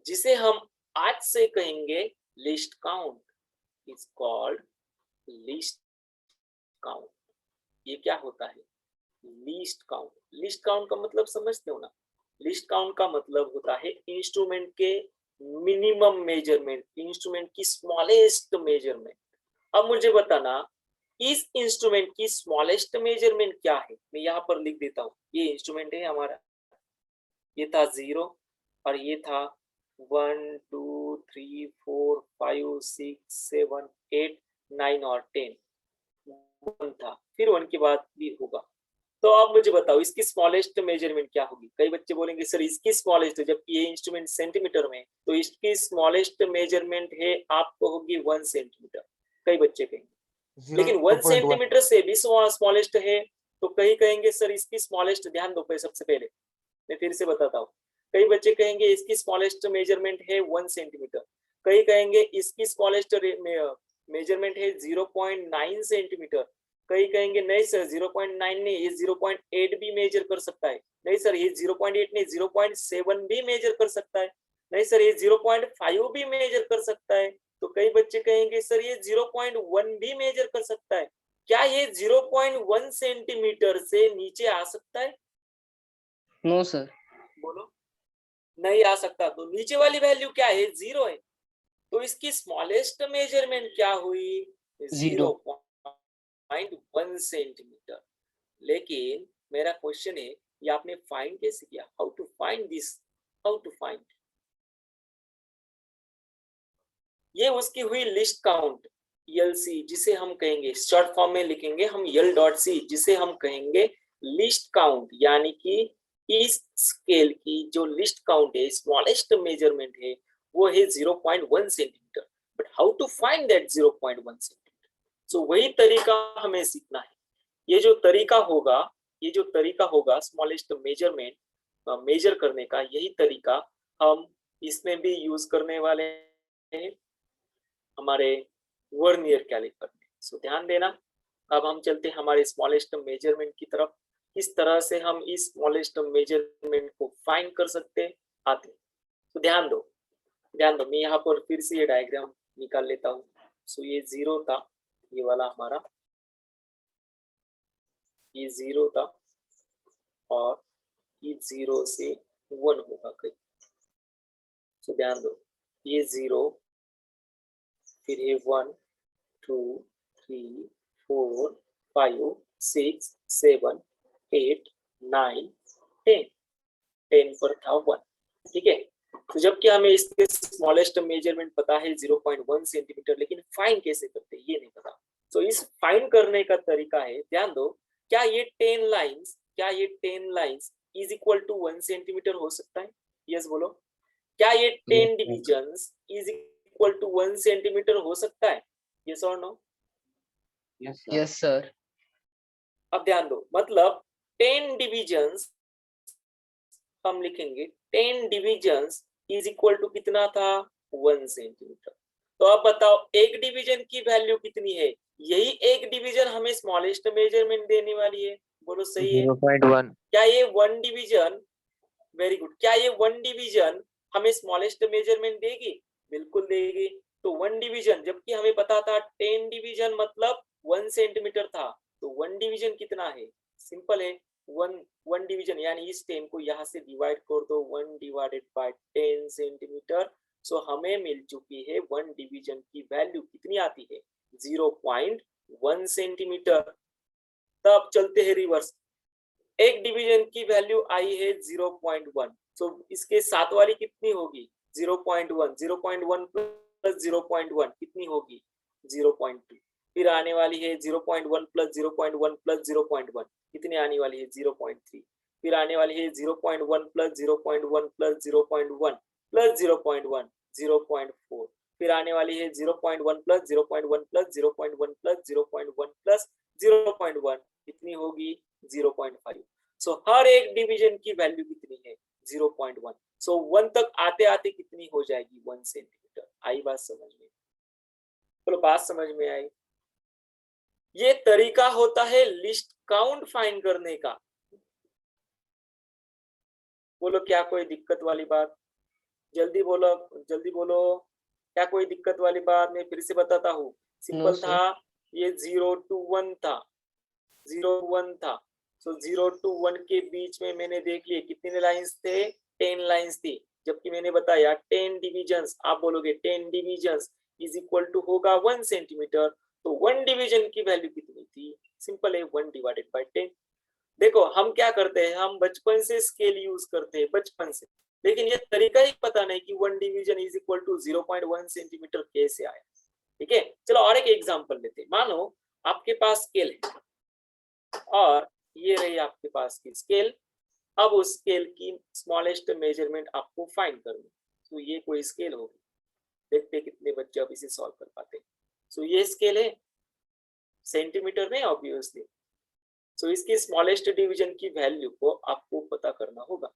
जिसे हम आज से कहेंगे list count, is called list count. ये क्या होता है? लिस्ट काउंट का मतलब समझते हो ना? लिस्ट काउंट का मतलब होता है इंस्ट्रूमेंट के मिनिमम मेजरमेंट, इंस्ट्रूमेंट की स्मॉलेस्ट मेजरमेंट। अब मुझे बताना इस इंस्ट्रूमेंट की स्मॉलेस्ट मेजरमेंट क्या है? मैं यहाँ पर लिख देता हूँ। ये इंस्ट्रूमेंट है हमारा, ये था 0 और ये था 1 2 3 4 5 6 7 8 9 और 10 1 था, फिर 1 के बाद भी होगा। तो आप मुझे बताओ इसकी स्मॉलेस्ट मेजरमेंट क्या होगी? कई बच्चे बोलेंगे सर इसकी स्मॉलेस्ट, जबकि ये इंस्ट्रूमेंट सेंटीमीटर में, तो इसकी स्मॉलेस्ट मेजरमेंट है आपको होगी 1 सेंटीमीटर, कई बच्चे कहेंगे। लेकिन 1 सेंटीमीटर से भी स्मॉलेस्ट है, तो कई कहेंगे सर इसकी स्मॉलेस्ट, ध्यान दो सबसे पहले मैं फिर से बताता हूँ। कई बच्चे कहेंगे इसकी स्मॉलेस्ट मेजरमेंट है 1 सेंटीमीटर, कई कहेंगे इसकी स्मॉलेस्ट मेजरमेंट है 0.9 सेंटीमीटर, कई कहेंगे नहीं सर 0.9 नहीं, ये 0.8 भी मेजर कर सकता है, नहीं सर ये 0.8 नहीं 0.7 भी मेजर कर सकता है, नहीं सर ये 0.5 भी मेजर कर सकता है। तो कई बच्चे कहेंगे सर ये 0.1 भी मेजर कर सकता है। क्या ये 0.1 सेंटीमीटर से नीचे आ सकता है? No sir. बोलो, नहीं आ सकता। तो नीचे वाली वैल्यू क्या है? 0 है। तो इसकी स्मॉलेस्ट मेजरमेंट क्या हुई? 0.1 सेंटीमीटर। लेकिन मेरा क्वेश्चन है ये आपने फाइंड कैसे किया? How to find this? How to find? ये उसकी हुई लिस्ट काउंट LC, जिसे हम कहेंगे शॉर्ट फॉर्म में लिखेंगे हम L.C, जिसे हम कहेंगे लिस्ट काउंट, यानी कि इस स्केल की जो लिस्ट काउंट है, स्मॉलेस्ट मेजरमेंट है, वो है 0.1 centimetre. But how to find that 0.1 centimetre? So वही तरीका हमें सीखना है। ये जो तरीका होगा स्मॉलेस्ट मेजरमेंट मेजर करने का, यही तरीका हम इसमें भी यूज करने वाले हैं हमारे वर्नियर कैलिपर में। सो ध्यान देना। अब हम चलते हैं हमारे स्मॉलेस्ट मेजरमेंट की तरफ। किस तरह से हम इस स्मॉलेस्ट मेजरमेंट को फाइंड कर सकते आते। तो ध्यान दो मैं यहाँ पर फिर से ये डायग्राम निकाल लेता हूँ। सो ये 0 था, ये वाला हमारा ये 0 था और ये 0 से 1 होगा कहीं। सो ध्यान दो ये 0, फिर ये 1 2 3 4 5 6 7 8 9 10 पर था 1। ठीक है। तो जबकि हमें इसके स्मॉलेस्ट मेजरमेंट पता है 0.1 सेंटीमीटर, लेकिन फाइंड कैसे करते ये नहीं पता। तो इस फाइंड करने का तरीका है, ध्यान दो, क्या ये 10 lines is equal to 1 centimetre हो सकता है? यस बोलो। क्या ये 10 divisions is equal to 1 centimetre हो सकता है? यस और नो? Yes sir. अब ध्यान दो, मतलब 10 डिविजन्स हम लिखेंगे 10 डिविजन्स इज इक्वल टू कितना था? 1 सेंटीमीटर। तो अब बताओ एक डिवीजन की वैल्यू कितनी है? यही एक डिवीजन हमें स्मॉलेस्ट मेजरमेंट देने वाली है। बोलो सही है? 0.1। क्या ये 1 डिवीजन, वेरी गुड, क्या ये 1 डिवीजन हमें स्मॉलेस्ट मेजरमेंट देगी? बिल्कुल देगी। तो 1 डिवीजन, जबकि हमें पता था 10 डिवीजन मतलब 1 सेंटीमीटर था, तो 1 डिवीजन कितना है? सिंपल है, 1 डिवीजन यानी इस 10 को यहाँ से डिवाइड कर दो, 1 डिवाइडेड बाय 10 सेंटीमीटर। सो हमें मिल चुकी है 1 डिवीजन की वैल्यू कितनी आती है? 0.1 सेंटीमीटर। तब चलते हैं रिवर्स, एक डिवीजन की वैल्यू आई है 0.1। सो इसके साथ वाली कितनी होगी? 0.1 प्लस 0.1 कितनी होगी? 0.2। फिर आने वाली है 0.1 प्लस 0.1 प्लस 0.1 कितनी आने वाली है? 0.3। फिर आने वाली है 0.1 प्लस 0.1 प्लस 0.1 प्लस 0.1 0.4। फिर आने वाली है 0.1 प्लस 0.1 प्लस 0.1 प्लस 0.1 प्लस 0.1 कितनी होगी? 0.5। सो हर एक डिवीजन की वैल्यू कितनी है 0.1। सो 1 तक आते आते कितनी हो जाएगी 1 सेंटीमीटर। आई बात समझ में? चलो बात समझ में आई। ये तरीका होता है लिस्ट काउंट फाइंड करने का। बोलो क्या कोई दिक्कत वाली बात? जल्दी बोलो, जल्दी बोलो, क्या कोई दिक्कत वाली बात? मैं फिर से बताता हूँ, सिंपल sir. था। ये 0 to 1 था, 0 to 1 था। सो 0 to 1 के बीच में मैंने देख लिए कितने लाइंस थे, 10 लाइंस थी। जबकि मैंने बताया 10 डिविजन्स, आप बोलोगे 10 डिविजन्स इज इक्वल टू होगा 1 सेंटीमीटर। तो 1 डिवीजन की वैल्यू कितनी थी? सिंपल है, 1 डिवाइडेड बाय 10। देखो हम क्या करते हैं, हम बचपन से स्केल यूज करते हैं, बचपन से, लेकिन ये तरीका ही पता नहीं कि 1 division is equal to 0.1 centimetre कैसे आया। ठीक है, चलो और एक एग्जांपल लेते हैं। मानो आपके पास स्केल है और ये रही आपके पास की स्केल। अब उस स्केल की स्मॉलेस्ट मेजरमेंट आपको फाइंड करनी। तो ये कोई स्केल होगी, देखते हैं कितने बच्चे अब इसे सॉल्व कर पाते हैं। सो ये स्केल है, सेंटीमीटर में ऑब्वियसली। सो इसकी स्मॉलेस्ट डिवीजन की वैल्यू को आपको पता करना होगा।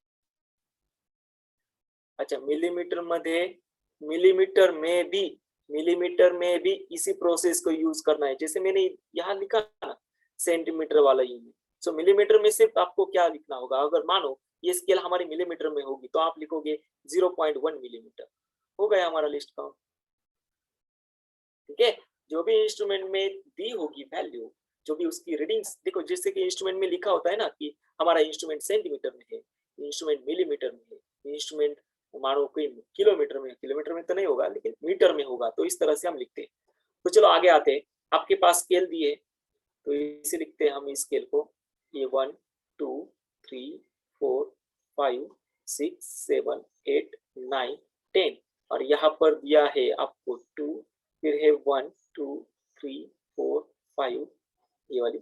अच्छा, मिलीमीटर में भी इसी प्रोसेस को यूज करना है, जैसे मैंने यहाँ लिखा ना सेंटीमीटर वाला यूनिट। सो मिलीमीटर में सिर्फ आपको क्या लिखना होगा, अगर मानो ये स्केल हमारी मिलीमीटर में होगी तो आप लिखोगे 0.1 मिलीमीटर। हो गया हमारा लिस्ट काउंट। ठीक है, जो भी इंस्ट्रूमेंट में दी होगी वैल्यू, जो भी उसकी रीडिंग्स, देखो जैसे कि इंस्ट्रूमेंट में लिखा होता है ना कि हमारा इंस्ट्रूमेंट सेंटीमीटर में है, इंस्ट्रूमेंट मिलीमीटर में है, इंस्ट्रूमेंट मानो कोई किलोमीटर में तो नहीं होगा लेकिन मीटर में होगा। तो इस तरह से हम लिखते हैं। तो चलो आगे आते हैं। आपके पास स्केल दिए तो इसे लिखते हैं हम इस स्केल को, ये 1 2 3 4 5 6 7 8 9 10 और यहाँ पर दिया है आपको 2, फिर है 1 2 3 4 5, ये वाली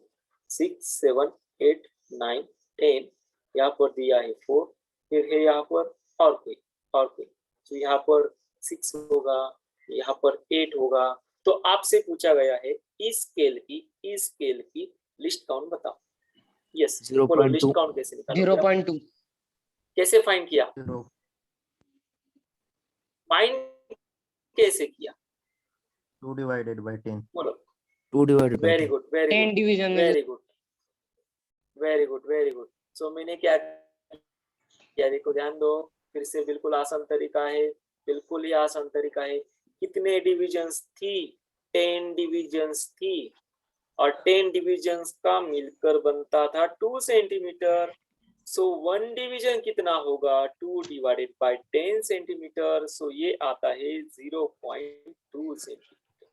6 7 8 9 10, यहाँ पर दिया है 4, फिर है यहाँ पर और कोई। तो यहाँ पर 6 होगा, यहाँ पर 8 होगा। तो आपसे पूछा गया है इस स्केल की लिस्ट काउंट बताओ। यस, बोलो लिस्ट काउंट कैसे निकालोगे? 0.2 कैसे फाइंड किया? फाइंड कैसे किया? 2 divided by 10. बोलो। 2 divided by very 10. Good, very 10 good, division में very good, very good, very good. So मैंने क्या किया, देखो ध्यान दो, फिर से बिल्कुल आसान तरीका है, बिल्कुल ही आसान तरीका है। कितने डिविजन्स थी? 10 डिविजन्स थी और 10 डिविजन्स का मिलकर बनता था 2 सेंटीमीटर। सो 1 डिवीजन कितना होगा? 2 डिवाइडेड बाय 10 सेंटीमीटर। सो ये आता है 0.2 सेंटीमीटर।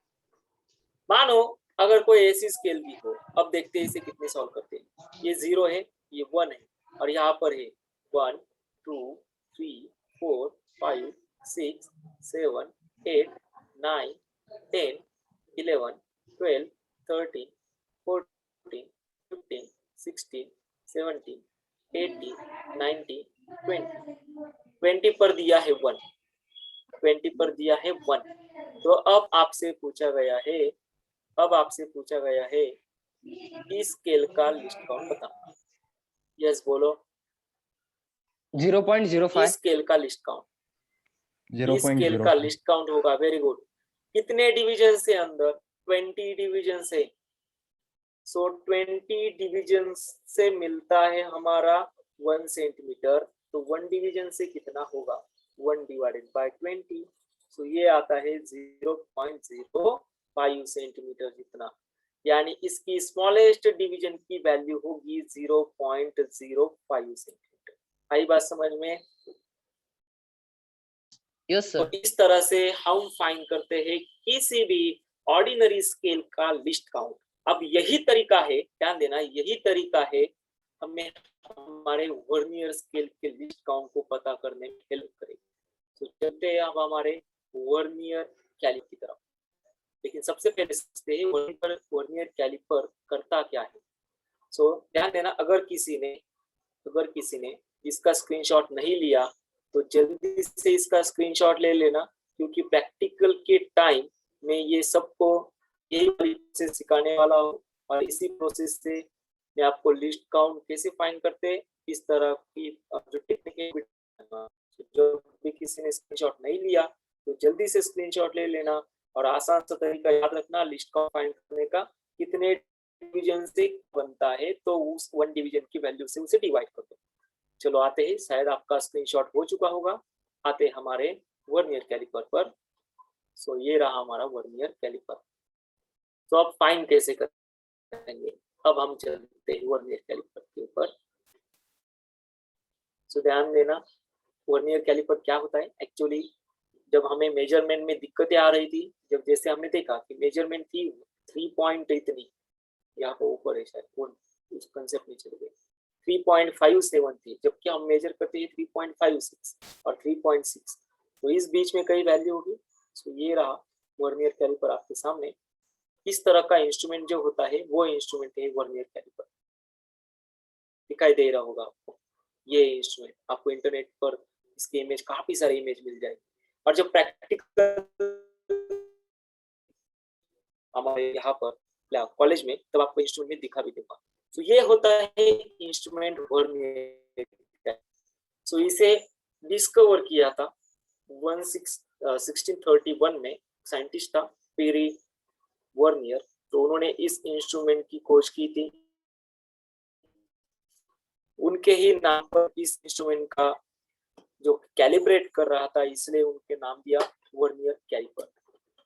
मानो अगर कोई ऐसी स्केल भी हो, अब देखते हैं इसे कितने सॉल्व करते हैं। ये 0 है, ये 1 है और यहाँ पर है 1 2 3 4 5 6 7 8 9 10 11 12 13 14 15 16 17 18 19 20 पर दिया है 1, 20 पर दिया है 1। तो अब आपसे पूछा गया है इस स्केल का लिस्ट काउंट बताओ। यस बोलो। 0.05 इस स्केल का लिस्ट काउंट, इस स्केल का लिस्ट काउंट होगा। Very good. कितने डिवीजन से अंदर? 20 डिवीजन से। सो 20 डिवीजन से मिलता है हमारा 1 सेंटीमीटर। तो 1 डिवीजन से कितना होगा? 1 डिवाइडेड बाय 20। सो ये आता है 0.05 सेंटीमीटर जितना, यानी इसकी स्मॉलेस्ट डिवीजन की वैल्यू होगी 0.05 सेंटीमीटर। आई बात समझ में? यस तो सर। इस तरह से हम फाइंड करते हैं किसी भी ऑर्डिनरी स्केल का लिस्ट काउंट। अब यही तरीका है, ध्यान देना, यही तरीका है हमें हमारे वर्नियर स्केल के लिस्ट काउंट को पता करने में हेल्प करेगी। तो चलते हैं अब हमारे वर्नियर कैलिपर की तरफ। लेकिन सबसे पहले समझते हैं वर्नियर कैलिपर करता क्या है। सो ध्यान देना, अगर किसी ने इसका स्क्रीनशॉट नहीं लिया तो जल्दी से इसका स्क्रीनशॉट ले लेना, क्योंकि प्रैक्टिकल के टाइम में ये सबको यही प्रोसेस सिखाने वाला हो और इसी प्रोसेस से मैं आपको लिस्ट काउंट कैसे फाइंड करते हैं इस तरह की जो टेक्निक है, जो भी किसी ने स्क्रीनशॉट नहीं लिया तो जल्दी से स्क्रीनशॉट ले लेना और आसान सा तरीका याद रखना लिस्ट काउंट फाइंड करने का, कितने डिवीजन से बनता है तो उस 1 डिवीजन की वैल्यू से उसे डिवाइड कर दो। चलो आते हैं, शायद आपका स्क्रीनशॉट हो चुका होगा। आते हमारे वर्नियर कैलिपर पर। सो ये रहा हमारा वर्नियर कैलिपर। तो अब फाइंड कैसे करेंगे, अब हम चलते हैं वर्नियर कैलिपर के ऊपर। सो ध्यान देना, वर्नियर कैलिपर क्या होता है एक्चुअली। जब हमें मेजरमेंट में दिक्कतें आ रही थी, जब जैसे हमने देखा कि मेजरमेंट थी 3 पॉइंट इतनी, यहाँ पर ऊपर है शायद, उस कंसेप्ट में चले गए, 3.57 थी, जबकि हम मेजर करते हैं 3.56 और 3.6, तो इस बीच में कई वैल्यू होगी। तो ये रहा वर्नियर कैलिपर आपके सामने। इस तरह का इंस्ट्रूमेंट जो होता है वो इंस्ट्रूमेंट है वर्नियर कैलिपर। दिखाई दे रहा होगा आपको ये इंस्ट्रूमेंट, आपको इंटरनेट पर इसकी इमेज, काफी सारी इमेज मिल जाएगी। और जब प्रैक्टिकल हमारे यहाँ पर कॉलेज में, तब आपको इंस्ट्रूमेंट में दिखा भी दूंगा। तो ये होता है इंस्ट्रूमेंट वर्नियर। सो इसे डिस्कवर किया था 1631 में, साइंटिस्ट था पेरी वर्नियर। तो उन्होंने इस इंस्ट्रूमेंट की खोज की थी, उनके ही नाम पर इस इंस्ट्रूमेंट का जो कैलिब्रेट कर रहा था, इसलिए उनके नाम दिया वर्नियर कैलिपर।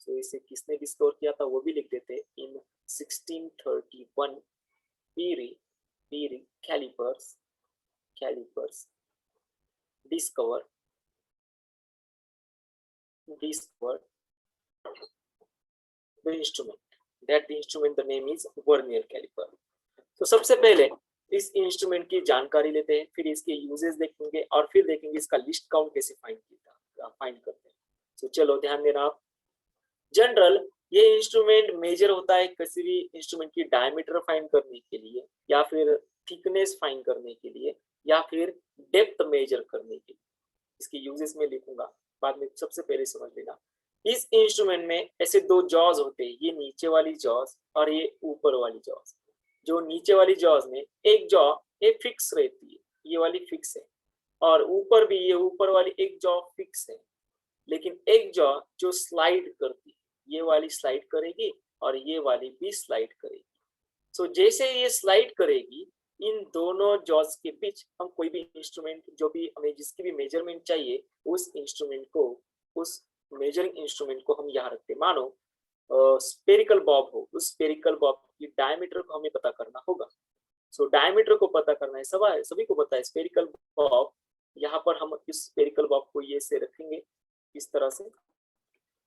तो इसे किसने डिस्कवर किया था वो भी लिख देते। इन 1631 Peary calipers discovered the instrument. That the instrument, the name is vernier calliper. तो सबसे पहले इस इंस्ट्रूमेंट की जानकारी लेते हैं, फिर इसके यूजेस देखेंगे और फिर देखेंगे इसका लिस्ट काउंट कैसे फाइंड करते हैं। तो चलो ध्यान देना आप। जनरल ये इंस्ट्रूमेंट मेजर होता है किसी भी इंस्ट्रूमेंट की डायमीटर फाइंड करने के लिए, या फिर थिकनेस फाइंड करने के लिए, या फिर डेप्थ मेजर करने के लिए। इसके यूजेस में लिखूंगा बाद में, सबसे पहले समझ लेना। इस इंस्ट्रूमेंट में ऐसे 2 जॉज होते हैं, ये नीचे वाली जॉज और ये ऊपर वाली जॉज। जो नीचे वाली जॉज में एक जॉ ये फिक्स रहती है, ये वाली फिक्स है, और ऊपर भी ये ऊपर वाली एक जॉ फिक्स है, लेकिन एक जॉ जो स्लाइड करती है, ये वाली स्लाइड करेगी और ये वाली भी स्लाइड करेगी। सो जैसे ये स्लाइड करेगी, इन दोनों जॉज के बीच हम कोई भी इंस्ट्रूमेंट, जो भी हमें जिसकी भी मेजरमेंट चाहिए, उस इंस्ट्रूमेंट को, उस मेजरिंग इंस्ट्रूमेंट को हम यहाँ रखते हैं। मानो स्पेरिकल बॉब हो, उस स्पेरिकल बॉब की डायमीटर को हमें पता करना होगा। सो डायमीटर को पता करना है, सभी को पता है स्पेरिकल बॉब। यहाँ पर हम इस स्पेरिकल बॉब को ये से रखेंगे इस तरह से,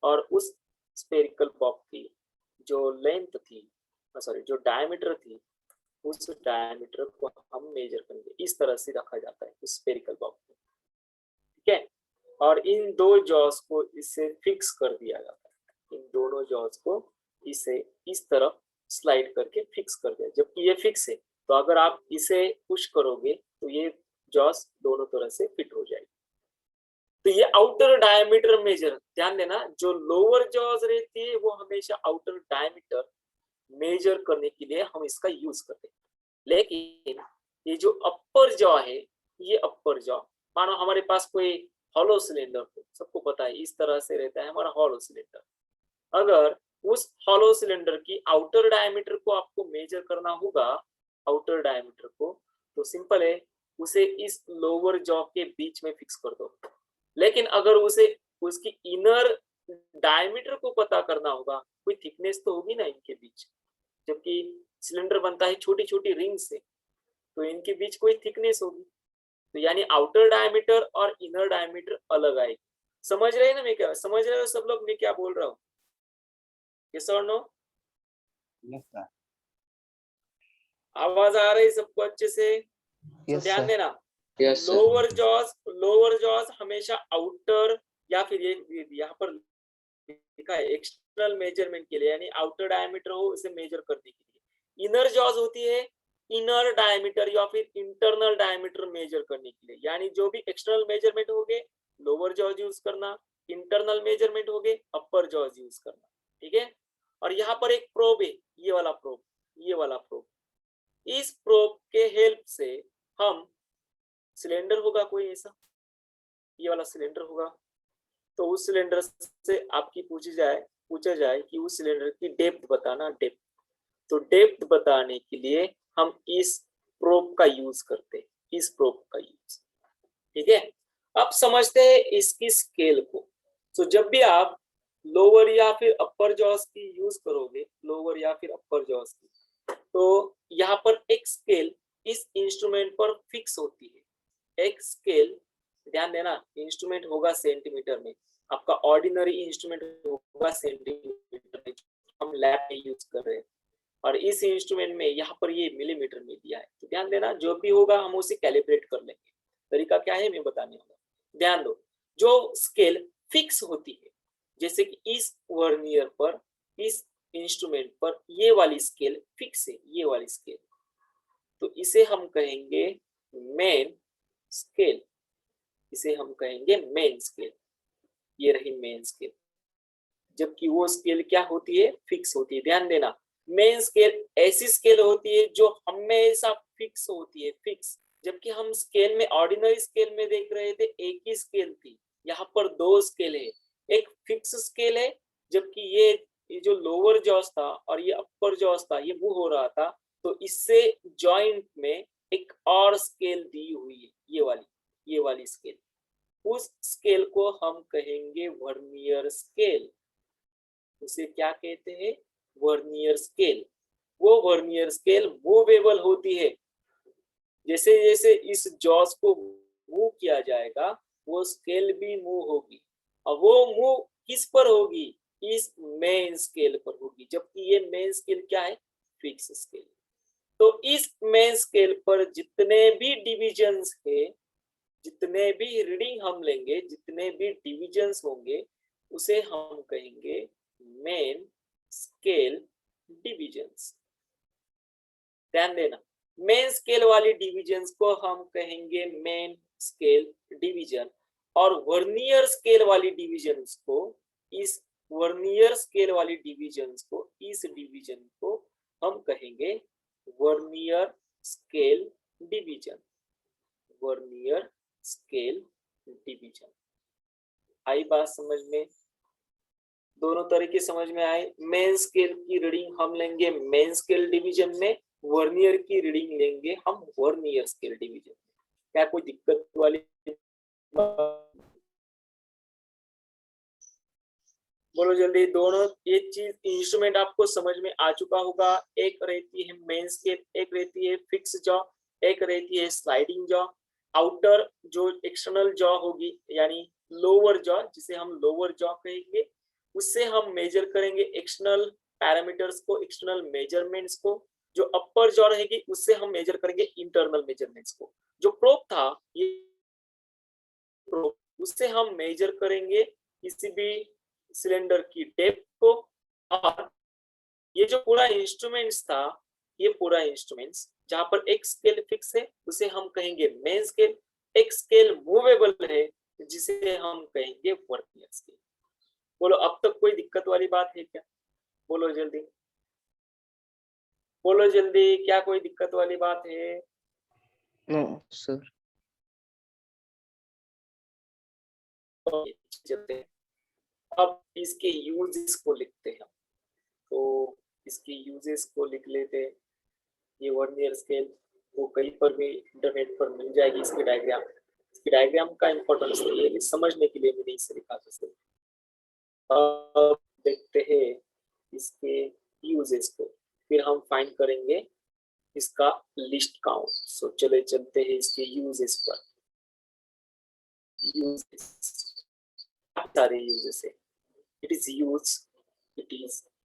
और उस स्पेरिकल बॉब की जो लेंथ थी, जो डायमीटर थी, उस डायमीटर को हम मेजर करेंगे। इस तरह से रखा जाता है उस स्पेरिकल बॉब को, ठीक है। और इन 2 जॉज को इससे फिक्स कर दिया जाता है, इन दोनों जॉज को इसे इस तरफ स्लाइड करके फिक्स कर दिया। जबकि ये फिक्स है, तो अगर आप इसे पुश करोगे तो ये जॉज दोनों तरह से फिट हो जाएगी। तो ये आउटर डायमीटर मेजर, ध्यान देना, जो लोअर जॉज रहती है वो हमेशा आउटर डायमीटर मेजर करने के लिए हम इसका यूज करते हैं। लेकिन ये जो अपर जॉ है, ये अपर जॉ, मानो हमारे पास कोई हॉलो सिलेंडर हो, सबको पता है इस तरह से रहता है हमारा हॉलो सिलेंडर। अगर उस हॉलो सिलेंडर की आउटर डायमीटर को आपको मेजर करना होगा, आउटर डायमीटर को, तो सिंपल है, उसे इस लोअर जॉ के बीच में फिक्स कर दो। लेकिन अगर उसे उसकी इनर डायमीटर को पता करना होगा, कोई थिकनेस तो होगी ना इनके बीच, जबकि सिलेंडर बनता है छोटी छोटी रिंग से, तो इनके बीच कोई थिकनेस होगी। तो यानी आउटर डायमीटर और इनर डायमीटर अलग आएगी। समझ रहे हैं ना मैं क्या, समझ रहे हो सब लोग मैं क्या बोल रहा हूँ? यस और नो? Yes sir. आवाज आ रही सबको अच्छे से? यस ध्यान सर। देना, यस सर। लोअर जॉज हमेशा आउटर, या फिर ये यहाँ पर लिखा है एक्सटर्नल मेजरमेंट के लिए, यानी आउटर डायमीटर हो उसे मेजर करने के लिए। इनर जॉज होती है इनर डायमीटर या फिर इंटरनल डायमीटर मेजर करने के लिए, यानी जो भी एक्सटर्नल मेजरमेंट हो गए लोअर जॉज यूज करना, इंटरनल मेजरमेंट हो गए अपर जॉज यूज करना, ठीक है। और यहाँ पर एक प्रोब है, ये वाला प्रोब, इस प्रोब के हेल्प से हम, सिलेंडर होगा कोई ऐसा, ये वाला सिलेंडर होगा, तो उस सिलेंडर से आपकी पूछा जाए कि उस सिलेंडर की डेप्थ बताना, डेप्थ। तो डेप्थ बताने के लिए हम इस प्रोब का यूज करते हैं, इस प्रोब का यूज। ठीक है, अब समझते हैं इसकी स्केल को। तो जब भी आप लोअर या फिर अपर जॉस की यूज करोगे, लोअर या फिर अपर जॉस की, तो यहाँ पर एक स्केल इस इंस्ट्रूमेंट पर फिक्स होती है। एक स्केल, ध्यान देना, इंस्ट्रूमेंट होगा सेंटीमीटर में, आपका ऑर्डिनरी इंस्ट्रूमेंट होगा सेंटीमीटर में, हम लैब में यूज कर रहे हैं, और इस इंस्ट्रूमेंट में यहाँ पर ये मिलीमीटर में दिया है। तो ध्यान देना, जो भी होगा हम उसे कैलिब्रेट कर लेंगे। तरीका क्या है मैं बताने वाला, ध्यान दो। जो स्केल फिक्स होती है, जैसे कि इस वर्नियर पर, इस इंस्ट्रूमेंट पर ये वाली स्केल फिक्स है, ये वाली स्केल, तो इसे हम कहेंगे मेन स्केल, इसे हम कहेंगे मेन स्केल। ये रही मेन स्केल, जबकि वो स्केल क्या होती है, फिक्स होती है। ध्यान देना, मेन स्केल ऐसी स्केल होती है जो हमेशा फिक्स होती है, फिक्स। जबकि हम स्केल में, ऑर्डिनरी स्केल में देख रहे थे एक ही स्केल थी, यहाँ पर दो स्केल है, एक फिक्स स्केल है, जबकि ये जो लोअर जॉस था और ये अपर जॉस था, ये मूव हो रहा था, तो इससे जॉइंट में एक और स्केल दी हुई है, ये वाली स्केल। उस स्केल को हम कहेंगे वर्नियर स्केल। उसे क्या कहते हैं, वर्नियर स्केल। वो वर्नियर स्केल मूवेबल होती है, जैसे जैसे इस जॉस को मूव किया जाएगा वो स्केल भी मूव होगी, और वो मूव किस पर होगी, इस मेन स्केल पर होगी, जबकि ये मेन स्केल क्या है, फिक्स स्केल। तो इस मेन स्केल पर जितने भी डिविजन्स है, जितने भी रीडिंग हम लेंगे, जितने भी डिविजन्स होंगे, उसे हम कहेंगे मेन स्केल डिविजन्स। ध्यान देना, मेन स्केल वाली डिविजन्स को हम कहेंगे मेन स्केल डिवीजन, और वर्नियर स्केल वाली डिविजन्स को, इस वर्नियर स्केल वाली डिविजन्स को, इस डिवीजन को हम कहेंगे vernier scale division, vernier scale division. आई बात समझ में, दोनों तरीके समझ में आए। मेन स्केल की रीडिंग हम लेंगे मेन स्केल डिवीजन में, वर्नियर की रीडिंग लेंगे हम वर्नियर स्केल डिवीजन। क्या कोई दिक्कत वाली बोलो जल्दी। दोनों ये चीज, इंस्ट्रूमेंट आपको समझ में आ चुका होगा। एक रहती है मेन स्केल, एक रहती है फिक्स जॉ, एक रहती है स्लाइडिंग जॉ। आउटर जो एक्सटर्नल जॉ होगी, यानी लोअर जॉ, जिसे हम लोअर जॉ कहेंगे, उससे हम मेजर करेंगे एक्सटर्नल पैरामीटर्स को, एक्सटर्नल मेजरमेंट्स को। जो अपर जॉ रहेगी उससे हम मेजर करेंगे इंटरनल मेजरमेंट्स को। जो प्रोब था, ये प्रोब, उससे हम मेजर करेंगे किसी भी सिलेंडर की डेप्थ को। और ये जो पूरा इंस्ट्रूमेंट्स था, ये पूरा इंस्ट्रूमेंट्स जहां पर एक स्केल फिक्स है उसे हम कहेंगे मेन स्केल, एक स्केल मूवेबल है जिसे हम कहेंगे वर्नियर स्केल। बोलो अब तक कोई दिक्कत वाली बात है क्या, बोलो जल्दी, बोलो जल्दी, क्या कोई दिक्कत वाली बात है? No sir. चलते हैं, अब इसके यूजेस को लिखते हैं। तो इसके यूजेस को लिख लेते हैं। ये वर्नियर स्केल वो कहीं पर भी इंटरनेट पर मिल जाएगी, इसकी डायग्राम। इसकी डायग्राम का इंपॉर्टेंस ये समझने के लिए मैंने इसे लिखा था। अब देखते हैं इसके यूजेस को, फिर हम फाइंड करेंगे इसका लिस्ट काउंट। सो चले चलते हैं इसके यूजेस पर। यूजेस, सारे यूजेस है। इट इज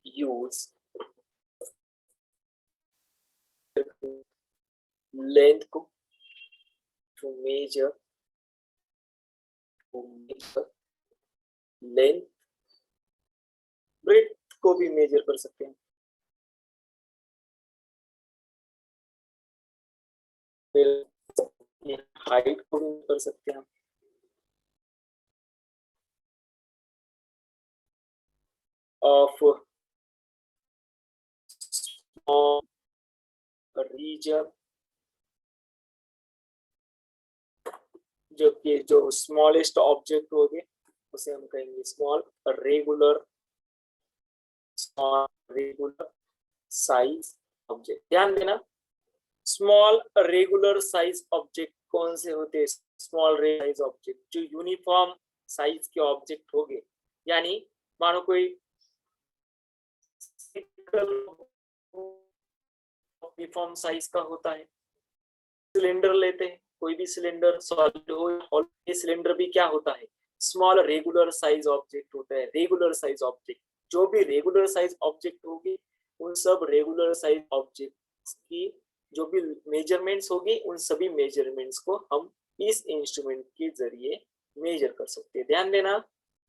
यूज लेंथ को टू मेजर लेंथ, ब्रेड्थ को भी मेजर कर सकते हैं। फिर हाइट को भी कर सकते हैं। ऑफ रीजन, जो स्मॉलेस्ट ऑब्जेक्ट होगी उसे हम कहेंगे स्मॉल रेगुलर साइज ऑब्जेक्ट। ध्यान देना, स्मॉल रेगुलर साइज ऑब्जेक्ट कौन से होते हैं? स्मॉल साइज ऑब्जेक्ट जो यूनिफॉर्म साइज के ऑब्जेक्ट हो गए, यानी मानो कोई यूनिफॉर्म साइज का होता है। सिलेंडर लेते हैं, कोई भी सिलेंडर सॉलिड हो, ये सिलेंडर भी क्या होता है? स्मॉल रेगुलर साइज ऑब्जेक्ट होता है। रेगुलर साइज ऑब्जेक्ट, जो भी रेगुलर साइज ऑब्जेक्ट होगी उन सब रेगुलर साइज ऑब्जेक्ट की जो भी मेजरमेंट्स होगी उन सभी मेजरमेंट्स को हम इस इंस्ट्रूमेंट के जरिए मेजर कर सकते हैं। ध्यान देना,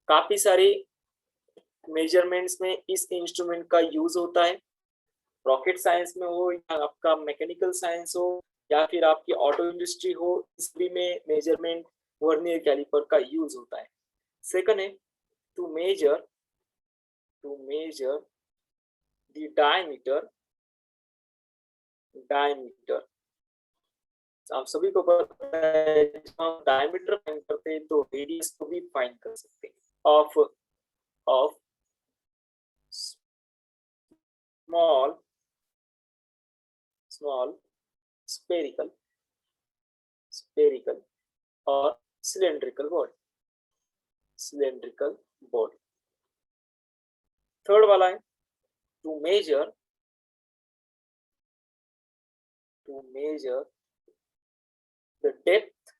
काफी सारे मेजरमेंट्स में इस इंस्ट्रूमेंट का यूज होता है। रॉकेट साइंस में हो या आपका मैकेनिकल साइंस हो या फिर आपकी ऑटो इंडस्ट्री हो, इसमें में मेजरमेंट वर्नियर कैलिपर का यूज होता है। सेकंड है टू मेजर द डायमीटर। आप सभी को पता है जब हम डायमीटर फाइंड करते हैं तो रेडियस को भी फाइंड कर सकते हैं ऑफ स्मॉल spherical और cylindrical body। थर्ड वाला है to measure the depth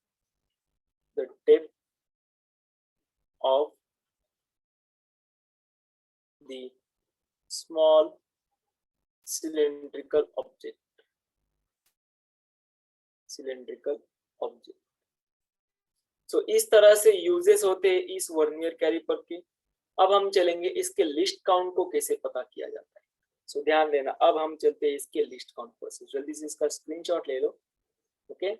of the small cylindrical object। So इस तरह से यूजेस होते हैं इस वर्नियर कैलिपर के। अब हम चलेंगे इसके लिस्ट काउंट को कैसे पता किया जाता है। सो ध्यान देना, अब हम चलते हैं इसके लिस्ट काउंट पर। जल्दी से इसका स्क्रीनशॉट ले लो। ओके,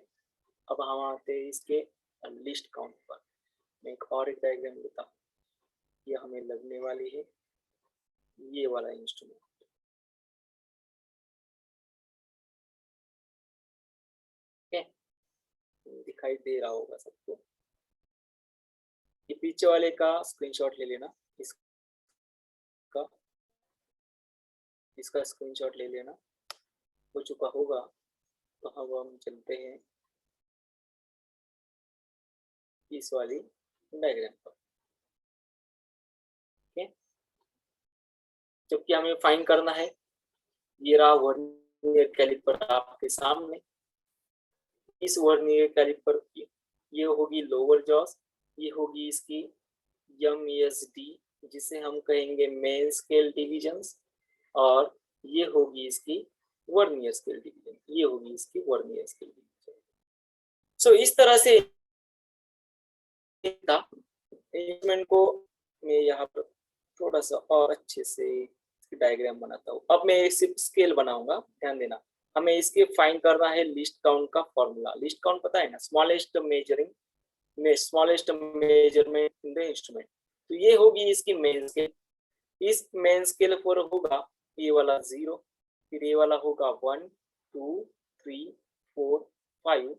अब हम आते हैं इसके लिस्ट काउंट पर। मैं एक और एक डायग्राम लेता हूँ, ये हमें लगने वाली है ये वाला इंस्ट्रूमेंट। दिखाई दे रहा होगा सबको। ये पीछे वाले का स्क्रीनशॉट ले लेना, इसका स्क्रीनशॉट ले लेना, हो चुका होगा। तो अब हम चलते हैं इस वाली डायग्राम पर। ओके, जबकि हमें फाइंड करना है, ये रहा वर्नियर कैलिपर आपके सामने। इस वर्नियर कैलिपर की ये होगी लोअर जॉस, ये होगी इसकी MSD जिसे हम कहेंगे मेन स्केल डिविजन्स, और ये होगी इसकी वर्नियर स्केल डिवीजन, ये होगी इसकी वर्नियर स्केल डिवीजन। सो इस तरह से इंस्ट्रूमेंट को मैं यहाँ पर थोड़ा सा और अच्छे से डायग्राम बनाता हूँ। अब मैं सिर्फ स्केल बनाऊंगा। ध्यान देना, हमें इसके फाइंड करना है लिस्ट काउंट का फॉर्मूला। लिस्ट काउंट पता है ना, smallest measurement in the instrument. तो ये होगी इसकी मेन स्केल। इस मेन स्केल पर होगा ये वाला 0, फिर ये वाला होगा 1 2 3 4 5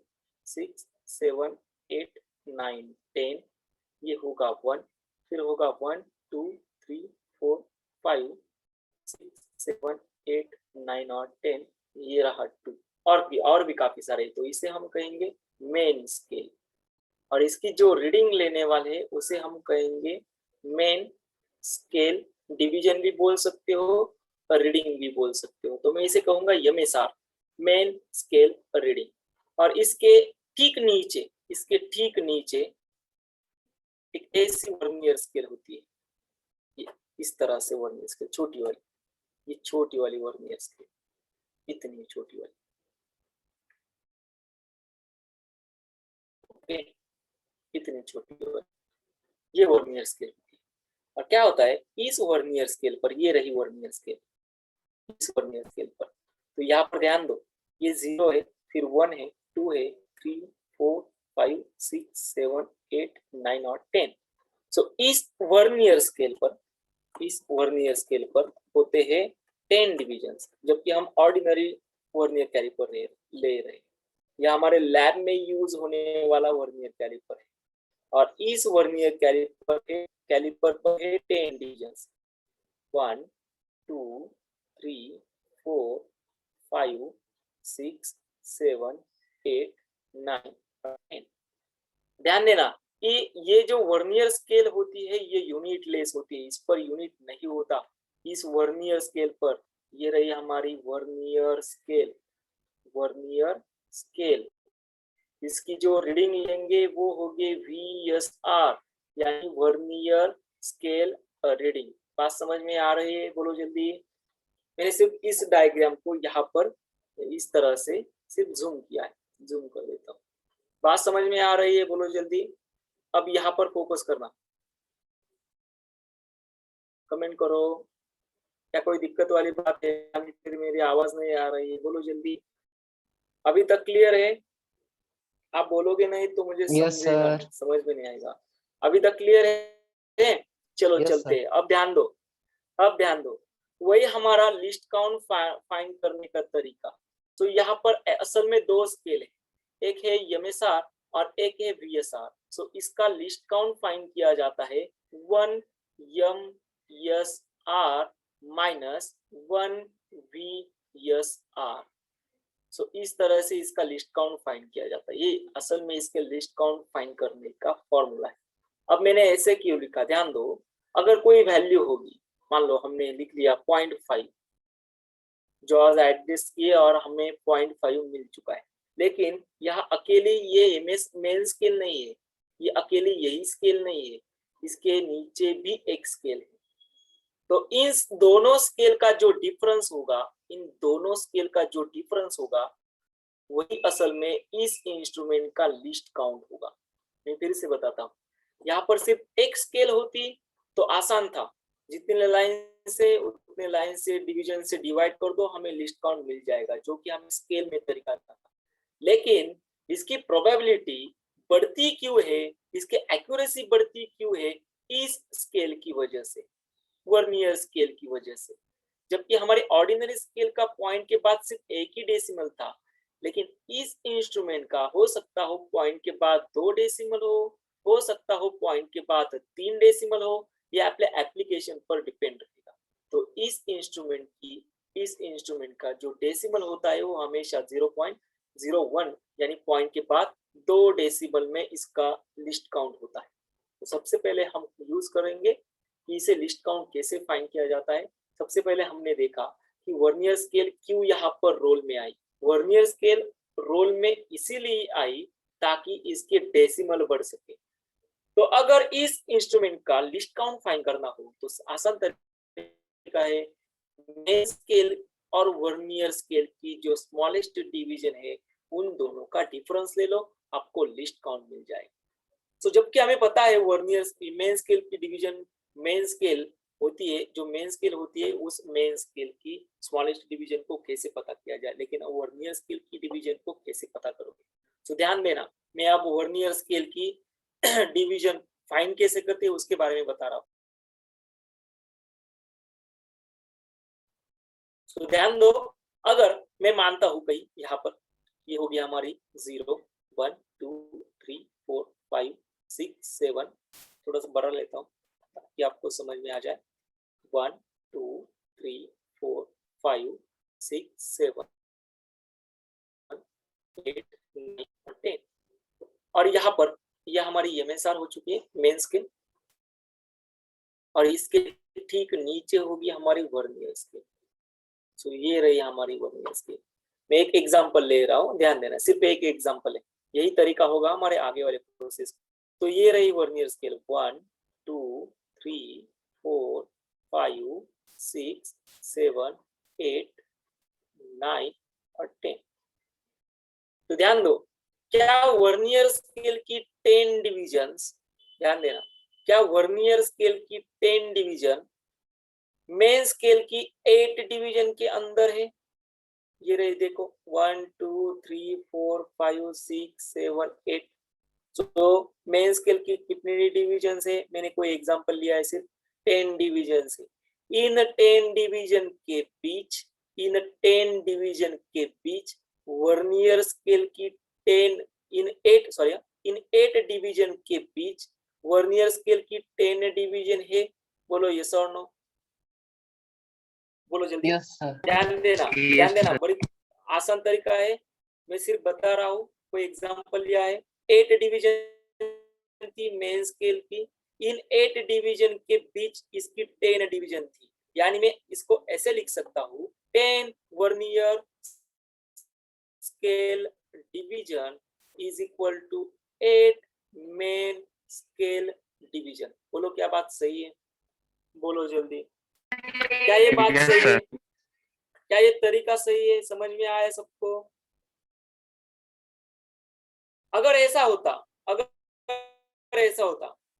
6 7 8 9 10, ये होगा 1, फिर होगा 1 2 3 4 5 6 7 8 9 और 10, ये रहा 2, और भी काफी सारे। तो इसे हम कहेंगे मेन स्केल, और इसकी जो रीडिंग लेने वाले हैं उसे हम कहेंगे मेन स्केल डिवीजन भी बोल सकते हो और रीडिंग भी बोल सकते हो। तो मैं इसे कहूंगा MSR, मेन स्केल रीडिंग। और इसके ठीक नीचे एक ऐसी वर्नियर स्केल होती है, ये इस तरह से वर्नियर स्केल, छोटी वाली, ये छोटी वाली वर्नियर स्केल, इतनी छोटी वाली। ओके, इतनी छोटी वाली ये वर्नियर स्केल होती है। और क्या होता है इस वर्नियर स्केल पर, ये रही वर्नियर स्केल, इस वर्नियर स्केल पर, तो यहाँ पर ध्यान दो, ये 0 है, फिर 1 है, 2 है, 3 4 5 6 7 8 9 और 10। सो इस वर्नियर स्केल पर होते हैं 10 डिविजन्स, जबकि हम ऑर्डिनरी वर्नियर कैलिपर ले रहे हैं। यह हमारे लैब में यूज होने वाला वर्नियर कैलिपर है और इस वर्नियर कैलिपर पर है 10 डिवीजन 1 2 3 4 5 6 7 8 9 10। ध्यान देना कि ये जो वर्नियर स्केल होती है ये यूनिट लेस होती है, इस पर यूनिट नहीं होता। इस वर्नियर स्केल पर ये रही हमारी वर्नियर स्केल, इसकी जो रीडिंग लेंगे वो होगी VSR यानी वर्नियर स्केल रीडिंग। बात समझ में आ रही है? बोलो जल्दी। मैंने सिर्फ इस डायग्राम को यहाँ पर इस तरह से सिर्फ जूम किया है, जूम कर देता हूँ। बात समझ में आ रही है? बोलो जल्दी। अब यहाँ पर फोकस करना, कमेंट करो। क्या कोई दिक्कत वाली बात है? फिर मेरी आवाज नहीं आ रही है? बोलो जल्दी। अभी तक क्लियर है? आप बोलोगे नहीं तो मुझे Yes, समझेगा, sir. समझ में नहीं आएगा। अभी तक क्लियर है? चलो Yes, चलते हैं। अब ध्यान दो, वही हमारा लिस्ट काउंट फाइंड करने का तरीका। तो यहाँ पर असल में दो स्केल है, एक है MSR और एक है VSR। सो इसका लिस्ट काउंट फाइंड किया जाता है 1 MSR माइनस 1 VSR। सो इस तरह से इसका लिस्ट काउंट फाइंड किया जाता है। ये असल में इसके लिस्ट काउंट फाइंड करने का फॉर्मूला है। अब मैंने ऐसे क्यों लिखा, ध्यान दो। अगर कोई वैल्यू होगी, मान लो हमने लिख लिया 0.5, जो आज एडजस्ट किए और हमें 0.5 मिल चुका है, लेकिन यहाँ अकेले ये मेन स्केल नहीं है, ये अकेले यही स्केल नहीं है, इसके नीचे भी एक स्केल है। तो इस दोनों स्केल का जो डिफरेंस होगा, वही असल में इस इंस्ट्रूमेंट का लिस्ट काउंट होगा। मैं फिर से बताता हूँ, यहाँ पर सिर्फ एक स्केल होती तो आसान था, जितने लाइन से डिवीजन से डिवाइड कर दो, हमें लिस्ट काउंट मिल जाएगा, जो कि हमें स्केल में तरीका था। लेकिन इसकी प्रोबेबिलिटी बढ़ती क्यों है, इसके एक्यूरेसी बढ़ती क्यों है? इस स्केल की वजह से, वर्नियर स्केल की वजह से। जबकि हमारी ऑर्डिनरी स्केल का पॉइंट के बाद सिर्फ एक ही डेसिमल था, लेकिन इस इंस्ट्रूमेंट का हो सकता हो पॉइंट के बाद 2 डेसिमल हो सकता हो पॉइंट के बाद 3 डेसिमल हो, यह अपने एप्लीकेशन पर डिपेंड रहेगा। तो इस इंस्ट्रूमेंट का जो डेसिमल होता है वो हमेशा 0.01 यानी पॉइंट के बाद 2 डेसिमल में इसका लिस्ट काउंट होता है। तो सबसे पहले हम यूज करेंगे कि इसे लिस्ट काउंट कैसे फाइंड किया जाता है। सबसे पहले हमने देखा कि वर्नियर स्केल क्यों यहाँ पर रोल में आई। वर्नियर स्केल रोल में इसीलिए आई ताकि इसके डेसिमल बढ़ सके। तो अगर इस इंस्ट्रूमेंट का लिस्ट काउंट फाइंड करना हो तो आसान तरीका है, मेन स्केल और वर्नियर स्केल की जो स्मॉलेस्ट डिवीजन है उन दोनों का डिफरेंस ले लो, आपको लिस्ट काउंट मिल जाएगा। तो जबकि हमें पता है वर्नियर मेन स्केल की डिवीजन मेन स्केल होती है, जो मेन स्केल होती है उस मेन स्केल की स्मॉलेस्ट डिवीजन को कैसे पता किया जाए, लेकिन वर्नियर स्केल की डिवीजन को कैसे पता करोगे। तो ध्यान देना, मैं अब वर्नियर स्केल की डिवीजन फाइंड कैसे करते हैं उसके बारे में बता रहा हूँ। तो ध्यान दो, अगर मैं मानता हूं कहीं यहाँ पर ये हो गया हमारी 0 1 2 3 4 5 6 7, थोड़ा सा बड़ा लेता हूँ ताकि आपको समझ में आ जाए। 1 2 3 4 5 6 7 8 9 10, और यहाँ पर यह हमारी MSR हो चुकी है मेन स्केल, और इसके ठीक नीचे होगी हमारी वर्नियर स्केल। तो ये रही हमारी वर्नियर स्केल। मैं एक एग्जांपल ले रहा हूँ, ध्यान देना, सिर्फ एक एग्जांपल है, यही तरीका होगा हमारे आगे वाले प्रोसेस। तो ये रही वर्नियर स्केल 1 2 3 4 5 6 7 8 9 और 10। तो ध्यान दो, क्या वर्नियर स्केल की 10 डिविजन्स, ध्यान देना, क्या वर्नियर स्केल की 10 डिवीजन मेन स्केल की 8 डिवीजन के अंदर है? ये रही देखो 1 2 3 4 5 6 7 8। तो मेन स्केल की कितनी डिवीजन है? मैंने कोई एग्जांपल लिया है, सिर्फ 10 डिवीजन है। इन 10 डिवीजन के बीच इन 10 डिवीजन के बीच वर्नियर स्केल की 10 इन 8 डिवीजन के बीच वर्नियर स्केल की 10 डिवीजन है? बोलो यस और नो, बोलो जल्दी। Yes sir. ध्यान देना, बड़ी आसान तरीका है, मैं सिर्फ बता रहा हूँ। कोई एग्जांपल लिया है, 8 डिवीजन थी मेन स्केल की, इन 8 डिवीजन के बीच इसकी 10 डिवीजन थी, यानी मैं इसको ऐसे लिख सकता हूँ 10 vernier scale division is equal to 8 main scale division. बोलो क्या बात सही है, बोलो जल्दी, क्या ये बात Yes, सही है? sir. क्या ये तरीका सही है? समझ में आया सबको? अगर ऐसा होता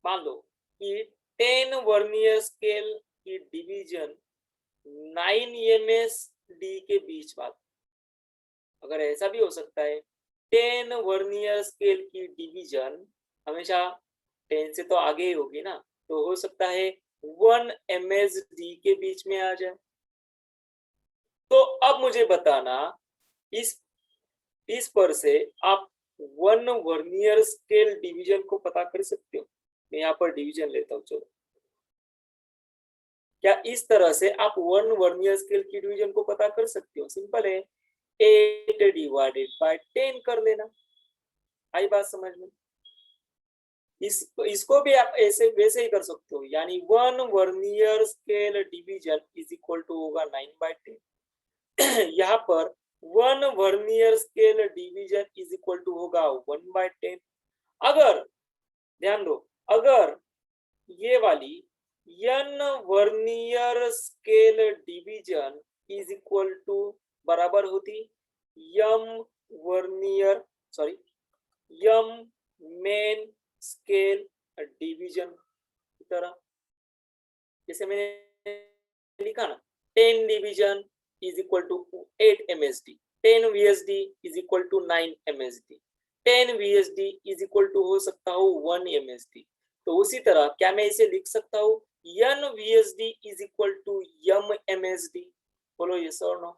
मान लो कि 10 वर्नियर स्केल की डिवीजन 9 MSD के बीच बात, अगर ऐसा भी हो सकता है 10 वर्नियर स्केल की डिवीजन हमेशा 10 से तो आगे ही होगी ना, तो हो सकता है 1 MSD के बीच में आ जाए। तो अब मुझे बताना, इस पर से आप 1 वर्नियर स्केल डिवीजन को पता कर सकते हो। मैं यहाँ पर डिवीजन लेता हूँ, चलो। क्या इस तरह से आप 1 वर्नियर स्केल की डिवीजन को पता कर सकते हो? सिंपल है, 8 डिवाइडेड बाय 10 कर लेना। आई बात समझ में? इसको भी आप ऐसे वैसे ही कर सकते हो, यानी 1 vernier scale division is equal to होगा 9/10। यहाँ पर 1 vernier scale division is equal to होगा 1/10। अगर ध्यान दो, अगर ये वाली n vernier scale division is equal to बराबर होती m मेन स्केल डिवीजन की तरह, जैसे मैंने लिखा ना 10 division is equal to 8 MSD, 10 VSD is equal to 9 MSD, 10 VSD is equal to हो सकता हो 1 MSD। तो उसी तरह क्या मैं इसे लिख सकता हूँ n VSD is equal to m MSD? बोलो yes और no,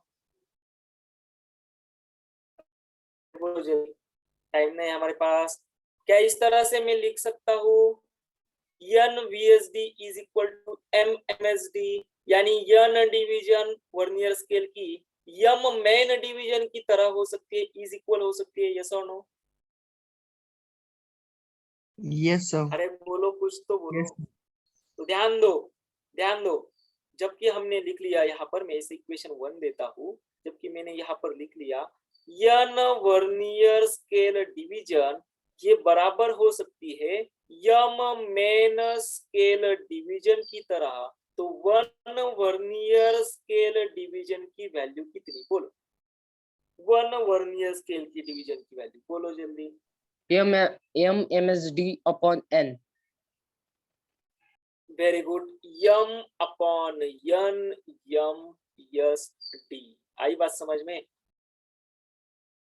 बोलो जल्दी, टाइम नहीं हमारे पास। क्या इस तरह से मैं लिख सकता हूँ n VSD is equal to m MSD, यानी n डिवीजन वर्नियर स्केल की m मेन डिवीजन की तरह हो सकती है, इज इक्वल हो सकती है, यस और नो? Yes, sir. अरे बोलो, कुछ तो बोलो। Yes. तो ध्यान दो, जबकि हमने लिख लिया यहाँ पर, मैं इसे इक्वेशन 1 देता हूँ, जबकि मैंने यहाँ पर लिख लिया n वर्नियर स्केल डिवीजन ये बराबर हो सकती है m मेन स्केल डिवीजन की तरह, तो 1 वर्नियर स्केल डिवीजन की वैल्यू कितनी? बोलो 1 वर्नियर स्केल की डिवीजन की वैल्यू, बोलो जल्दी। m MSD upon n। Very good, m upon n MSD। आई बात समझ में?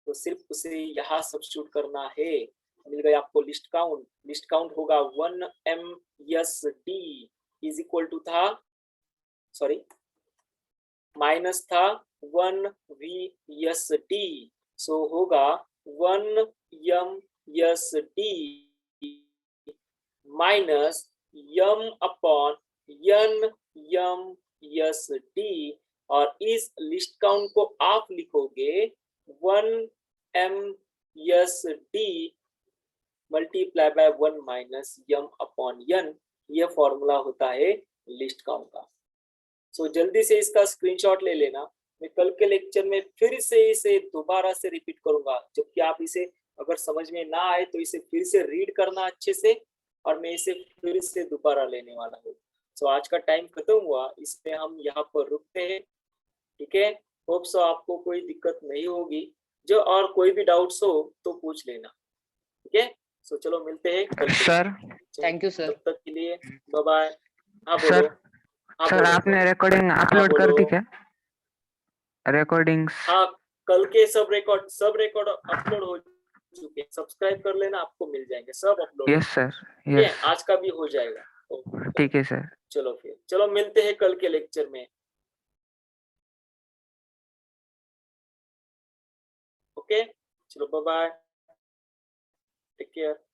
तो सिर्फ उसे यहाँ सब्स्टिट्यूट करना है, मिल गया आपको लिस्ट काउंट होगा 1 MSD इज इक्वल टू था, सॉरी माइनस था 1 VSD, सो होगा 1 MSD minus m upon n MSD, और इस लिस्ट काउंट को आप लिखोगे 1 MSD multiply by 1 minus m upon n, ये फॉर्मूला होता है लिस्ट काउंट का। सो जल्दी से इसका स्क्रीनशॉट ले लेना, मैं कल के लेक्चर में फिर से इसे दोबारा से रिपीट करूंगा, जबकि आप इसे अगर समझ में ना आए तो इसे फिर से रीड करना अच्छे से, और मैं इसे फिर से दोबारा लेने वाला हूँ। सो आज का टाइम खत्म हुआ, इसमें हम यहाँ पर रुकते हैं, ठीक है? होप सो आपको कोई दिक्कत नहीं होगी, जो और कोई भी डाउट्स हो तो पूछ लेना, ठीक है? सो चलो मिलते हैं कल। Sir thank you sir. तब तक के लिए बाय बाय। हाँ सर, बोलो। हाँ सर बोलो। आपने रिकॉर्डिंग अपलोड कर दी बोलो। क्या? रिकॉर्डिंग्स हाँ, कल के सब रिकॉर्ड अपलोड हो चुके हैं, सब्सक्राइब कर लेना, आपको मिल जाएंगे सब अपलोड। यस सर, ठीक है, यस आज का भी हो जाएगा। ठीक है सर। चलो फिर, चलो मिलते हैं कल के लेक्चर में। ओके, चलो बाय बाय, टेक केयर।